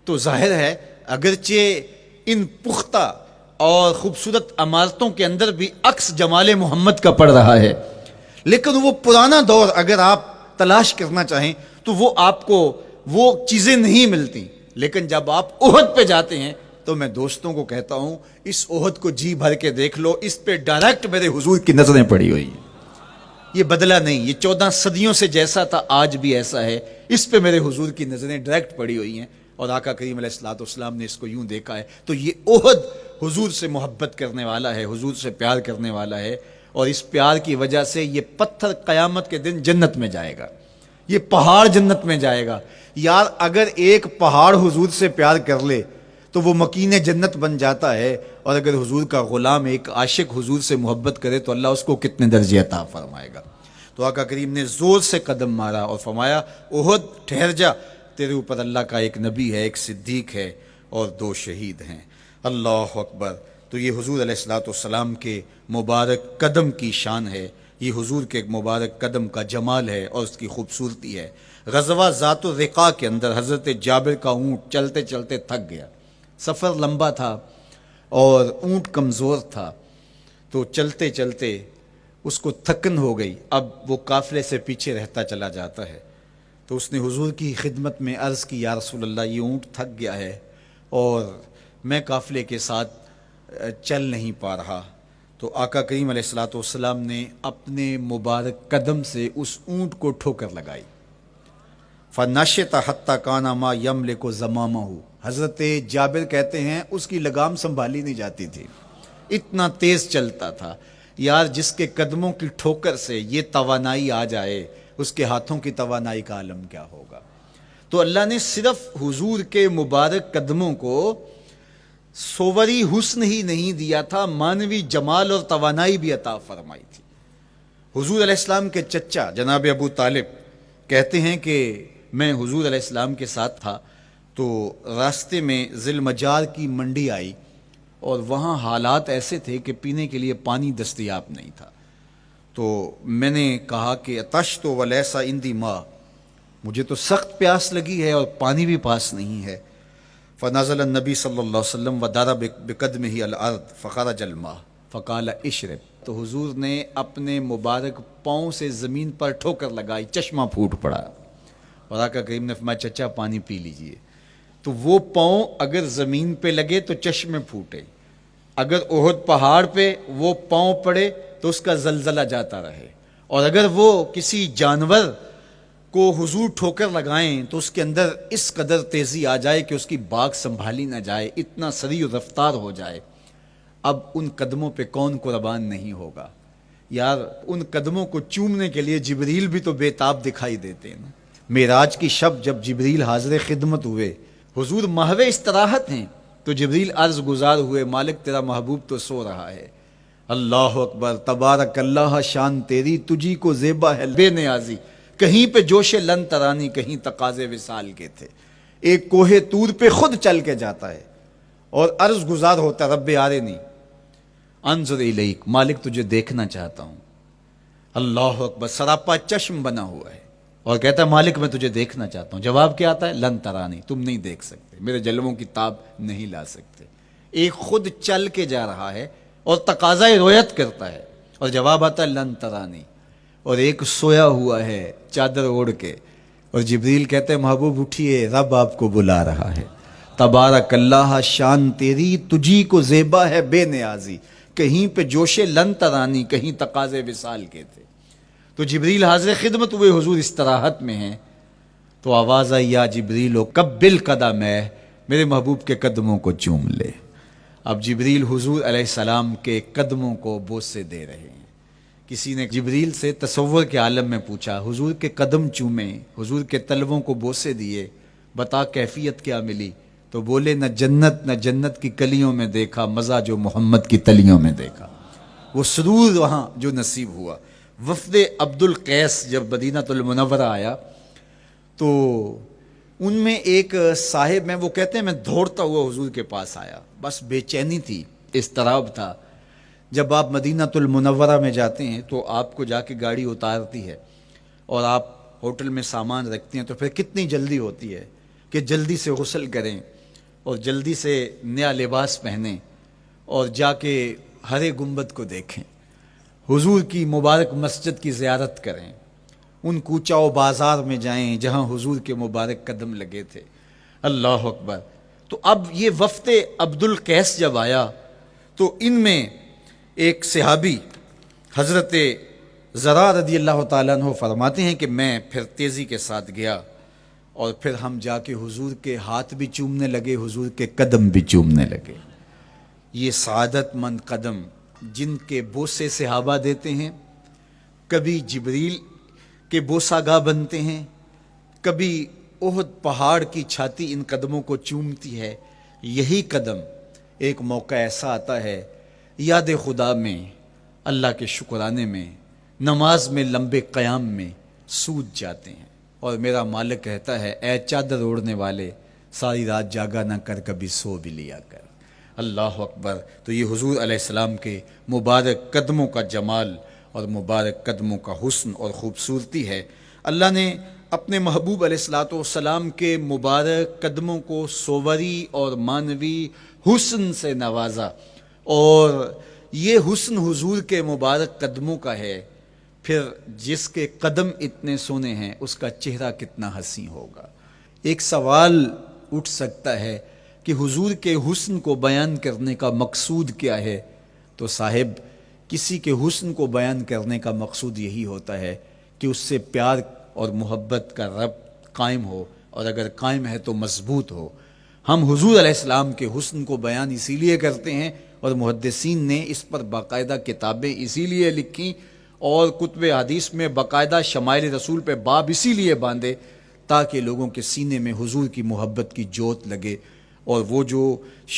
تو ظاہر ہے اگرچہ ان پختہ اور خوبصورت عمارتوں کے اندر بھی عکس جمال محمد کا پڑ رہا ہے، لیکن وہ پرانا دور اگر آپ تلاش کرنا چاہیں تو وہ آپ کو وہ چیزیں نہیں ملتی. لیکن جب آپ احد پہ جاتے ہیں تو میں دوستوں کو کہتا ہوں اس احد کو جی بھر کے دیکھ لو, اس پہ ڈائریکٹ میرے حضور کی نظریں پڑی ہوئی ہیں. یہ بدلا نہیں, یہ 14 صدیوں سے جیسا تھا آج بھی ایسا ہے. اس پہ میرے حضور کی نظریں ڈائریکٹ پڑی ہوئی ہیں, اور آقا کریم علیہ الصلوۃ والسلام نے اس کو یوں دیکھا ہے. تو یہ احد حضور سے محبت کرنے والا ہے, حضور سے پیار کرنے والا ہے, اور اس پیار کی وجہ سے یہ پتھر قیامت کے دن جنت میں جائے گا, یہ پہاڑ جنت میں جائے گا. یار اگر ایک پہاڑ حضور سے پیار کر لے تو وہ مکین جنت بن جاتا ہے, اور اگر حضور کا غلام ایک عاشق حضور سے محبت کرے تو اللہ اس کو کتنے درجے عطا فرمائے گا. تو آقا کریم نے زور سے قدم مارا اور فرمایا احد ٹھہر جا, تیرے اوپر اللہ کا ایک نبی ہے, ایک صدیق ہے, اور 2 شہید ہیں. اللہ اکبر. تو یہ حضور علیہ الصلوۃ والسلام کے مبارک قدم کی شان ہے, یہ حضور کے مبارک قدم کا جمال ہے اور اس کی خوبصورتی ہے. غزوہ ذات الرقاع کے اندر حضرت جابر کا اونٹ چلتے چلتے تھک گیا, سفر لمبا تھا اور اونٹ کمزور تھا, تو چلتے چلتے اس کو تھکن ہو گئی. اب وہ قافلے سے پیچھے رہتا چلا جاتا ہے, تو اس نے حضور کی خدمت میں عرض کی یا رسول اللہ یہ اونٹ تھک گیا ہے اور میں قافلے کے ساتھ چل نہیں پا رہا. تو آقا کریم علیہ الصلوۃ والسلام نے اپنے مبارک قدم سے اس اونٹ کو ٹھوکر لگائی. فنشط حتی کان ما یملک زمامہ, حضرت جابر کہتے ہیں اس کی لگام سنبھالی نہیں جاتی تھی, اتنا تیز چلتا تھا. یار جس کے قدموں کی ٹھوکر سے یہ توانائی آ جائے اس کے ہاتھوں کی توانائی کا عالم کیا ہوگا. تو اللہ نے صرف حضور کے مبارک قدموں کو صوری حسن ہی نہیں دیا تھا, مانوی جمال اور توانائی بھی عطا فرمائی تھی. حضور علیہ السلام کے چچا جناب ابو طالب کہتے ہیں کہ میں حضور علیہ السلام کے ساتھ تھا, تو راستے میں ذی المجار کی منڈی آئی اور وہاں حالات ایسے تھے کہ پینے کے لیے پانی دستیاب نہیں تھا. تو میں نے کہا کہ اتش تو ولیسا اندی ماں, مجھے تو سخت پیاس لگی ہے اور پانی بھی پاس نہیں ہے. فنزل النبی صلی اللہ علیہ وسلم وضرب بقدمہ الارض فخرج الماء فقال اشرب. تو حضور نے اپنے مبارک پاؤں سے زمین پر ٹھوکر لگائی, چشمہ پھوٹ پڑا, اور آقا کریم نے فرمایا چچا پانی پی لیجئے. تو وہ پاؤں اگر زمین پہ لگے تو چشمے پھوٹے, اگر احد پہاڑ پہ وہ پاؤں پڑے تو اس کا زلزلہ جاتا رہے, اور اگر وہ کسی جانور کو حضور ٹھوکر لگائیں تو اس کے اندر اس قدر تیزی آ جائے کہ اس کی باغ سنبھالی نہ جائے, اتنا سریع و رفتار ہو جائے. اب ان قدموں پہ کون قربان نہیں ہوگا. یار ان قدموں کو چومنے کے لیے جبریل بھی تو بے تاب دکھائی دیتے ہیں. معراج کی شب جب جبریل حاضر خدمت ہوئے, حضور محو استراحت ہیں, تو جبریل عرض گزار ہوئے مالک تیرا محبوب تو سو رہا ہے. اللہ اکبر, تبارک اللہ شان تیری, تجھی کو زیبا ہے بے نیازی. کہیں پہ جوش لن ترانی, کہیں تقاضے وصال کے تھے. ایک کوہ طور پہ خود چل کے جاتا ہے اور عرض گزار ہوتا رب آرنی انظر الیک, مالک تجھے دیکھنا چاہتا ہوں. اللہ اکبر, سراپا چشم بنا ہوا ہے اور کہتا ہے مالک میں تجھے دیکھنا چاہتا ہوں. جواب کیا آتا ہے لن ترانی, تم نہیں دیکھ سکتے, میرے جلووں کی تاب نہیں لا سکتے. ایک خود چل کے جا رہا ہے اور تقاضا رویت کرتا ہے, اور جواب آتا ہے لن ترانی. اور ایک سویا ہوا ہے چادر اوڑھ کے, اور جبریل کہتے ہیں محبوب اٹھیے, رب آپ کو بلا رہا ہے. تبارک اللہ شان تیری, تجھی کو زیبا ہے بے نیازی. کہیں پہ جوش لن ترانی, کہیں تقاضے وصال کے تھے. تو جبریل حاضر خدمت ہوئے, حضور استراحت میں ہیں, تو آواز آئی یا جبریل و قبل قدم ہے, میرے محبوب کے قدموں کو چوم لے. اب جبریل حضور علیہ السلام کے قدموں کو بوسے دے رہے ہیں. کسی نے جبریل سے تصور کے عالم میں پوچھا, حضور کے قدم چومے, حضور کے تلووں کو بوسے دیے, بتا کیفیت کیا ملی؟ تو بولے نہ جنت کی کلیوں میں دیکھا مزہ جو محمد کی تلیوں میں دیکھا. وہ سرور وہاں جو نصیب ہوا. وفد عبد القیس جب مدینہ المنورہ آیا تو ان میں ایک صاحب میں, وہ کہتے ہیں میں دوڑتا ہوا حضور کے پاس آیا, بس بے چینی تھی, اضطراب تھا. جب آپ مدینہ المنورہ میں جاتے ہیں تو آپ کو جا کے گاڑی اتارتی ہے اور آپ ہوٹل میں سامان رکھتے ہیں, تو پھر کتنی جلدی ہوتی ہے کہ جلدی سے غسل کریں اور جلدی سے نیا لباس پہنیں اور جا کے ہرے گنبد کو دیکھیں, حضور کی مبارک مسجد کی زیارت کریں, ان کوچہ و بازار میں جائیں جہاں حضور کے مبارک قدم لگے تھے۔ اللہ اکبر۔ تو اب یہ وفد عبد القیس جب آیا تو ان میں ایک صحابی حضرت زرع رضی اللہ تعالیٰ عنہ فرماتے ہیں کہ میں پھر تیزی کے ساتھ گیا اور پھر ہم جا کے حضور کے ہاتھ بھی چومنے لگے، حضور کے قدم بھی چومنے لگے۔ یہ سعادت مند قدم جن کے بوسے صحابہ دیتے ہیں، کبھی جبریل کے بوسہ گاہ بنتے ہیں، کبھی احد پہاڑ کی چھاتی ان قدموں کو چومتی ہے۔ یہی قدم ایک موقع ایسا آتا ہے یاد خدا میں، اللہ کے شکرانے میں، نماز میں لمبے قیام میں سوج جاتے ہیں، اور میرا مالک کہتا ہے اے چادر اوڑھنے والے، ساری رات جاگا نہ کر، کبھی سو بھی لیا کر۔ اللہ اکبر۔ تو یہ حضور علیہ السلام کے مبارک قدموں کا جمال اور مبارک قدموں کا حسن اور خوبصورتی ہے۔ اللہ نے اپنے محبوب علیہ السلام کے مبارک قدموں کو صوری اور معنوی حسن سے نوازا، اور یہ حسن حضور کے مبارک قدموں کا ہے۔ پھر جس کے قدم اتنے سونے ہیں اس کا چہرہ کتنا حسین ہوگا۔ ایک سوال اٹھ سکتا ہے کہ حضور کے حسن کو بیان کرنے کا مقصود کیا ہے؟ تو صاحب، کسی کے حسن کو بیان کرنے کا مقصود یہی ہوتا ہے کہ اس سے پیار اور محبت کا ربط قائم ہو، اور اگر قائم ہے تو مضبوط ہو۔ ہم حضور علیہ السلام کے حسن کو بیان اسی لیے کرتے ہیں، اور محدثین نے اس پر باقاعدہ کتابیں اسی لیے لکھیں، اور کتب حدیث میں باقاعدہ شمائل رسول پہ باب اسی لیے باندھے تاکہ لوگوں کے سینے میں حضور کی محبت کی جوت لگے، اور وہ جو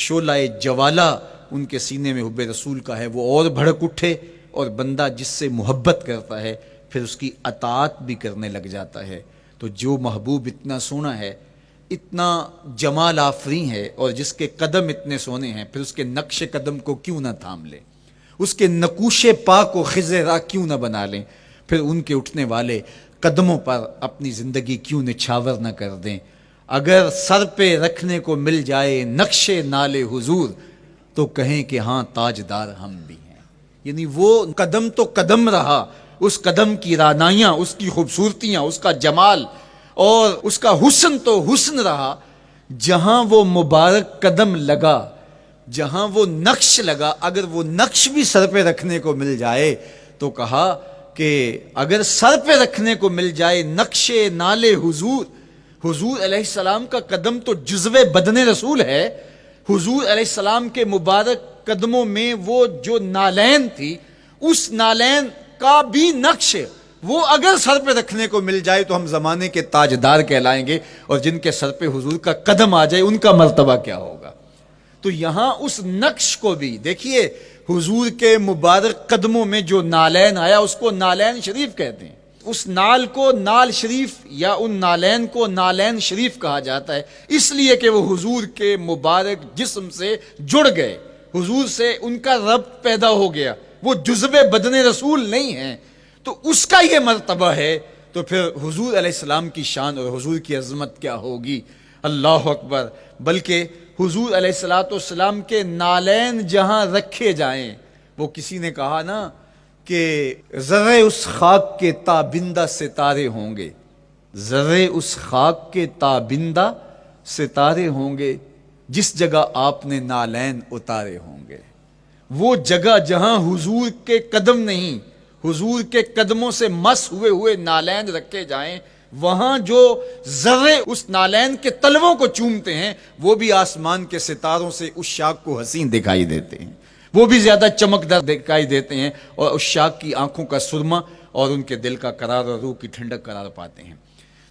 شعلہ جوالہ ان کے سینے میں حب رسول کا ہے وہ اور بھڑک اٹھے، اور بندہ جس سے محبت کرتا ہے پھر اس کی اطاعت بھی کرنے لگ جاتا ہے۔ تو جو محبوب اتنا سونا ہے، اتنا جمال آفریں ہے، اور جس کے قدم اتنے سونے ہیں، پھر اس کے نقش قدم کو کیوں نہ تھام لیں، اس کے نقوش پا کو خض راہ کیوں نہ بنا لیں، پھر ان کے اٹھنے والے قدموں پر اپنی زندگی کیوں نچھاور نہ کر دیں۔ اگر سر پہ رکھنے کو مل جائے نقش نال حضور تو کہیں کہ ہاں تاجدار ہم بھی ہیں۔ یعنی وہ قدم تو قدم رہا، اس قدم کی رعنائیاں، اس کی خوبصورتیاں، اس کا جمال اور اس کا حسن تو حسن رہا۔ جہاں وہ مبارک قدم لگا، جہاں وہ نقش لگا، اگر وہ نقش بھی سر پہ رکھنے کو مل جائے تو کہا کہ اگر سر پہ رکھنے کو مل جائے نقش نال حضور، حضور علیہ السلام کا قدم تو جزو بدن رسول ہے۔ حضور علیہ السلام کے مبارک قدموں میں وہ جو نالین تھی، اس نالین کا بھی نقش وہ اگر سر پہ رکھنے کو مل جائے تو ہم زمانے کے تاجدار کہلائیں گے، اور جن کے سر پہ حضور کا قدم آ جائے ان کا مرتبہ کیا ہوگا۔ تو یہاں اس نقش کو بھی دیکھیے، حضور کے مبارک قدموں میں جو نالین آیا اس کو نالین شریف کہتے ہیں۔ اس نال کو نال شریف یا ان نالین کو نالین شریف کہا جاتا ہے، اس لیے کہ وہ حضور کے مبارک جسم سے جڑ گئے، حضور سے ان کا ربط پیدا ہو گیا، وہ جزو بدن رسول نہیں ہیں، تو اس کا یہ مرتبہ ہے۔ تو پھر حضور علیہ السلام کی شان اور حضور کی عظمت کیا ہوگی۔ اللہ اکبر۔ بلکہ حضور علیہ السلام کے نالین جہاں رکھے جائیں، وہ کسی نے کہا نا کہ ذرے اس خاک کے تابندہ ستارے ہوں گے، ذرے اس خاک کے تابندہ ستارے ہوں گے جس جگہ آپ نے نالین اتارے ہوں گے۔ وہ جگہ جہاں حضور کے قدم نہیں، حضور کے قدموں سے مس ہوئے ہوئے نالین رکھے جائیں، وہاں جو ذرے اس نالین کے تلووں کو چومتے ہیں وہ بھی آسمان کے ستاروں سے اس شاخ کو حسین دکھائی دیتے ہیں، وہ بھی زیادہ چمکدار دکھائی دیتے ہیں، اور اس شاخ کی آنکھوں کا سرما اور ان کے دل کا قرار اور روح کی ٹھنڈک قرار پاتے ہیں۔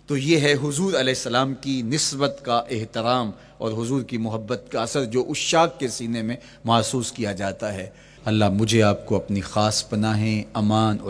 تو یہ ہے حضور علیہ السلام کی نسبت کا احترام اور حضور کی محبت کا اثر جو اس شاخ کے سینے میں محسوس کیا جاتا ہے۔ اللہ مجھے آپ کو اپنی خاص پناہیں، امان اور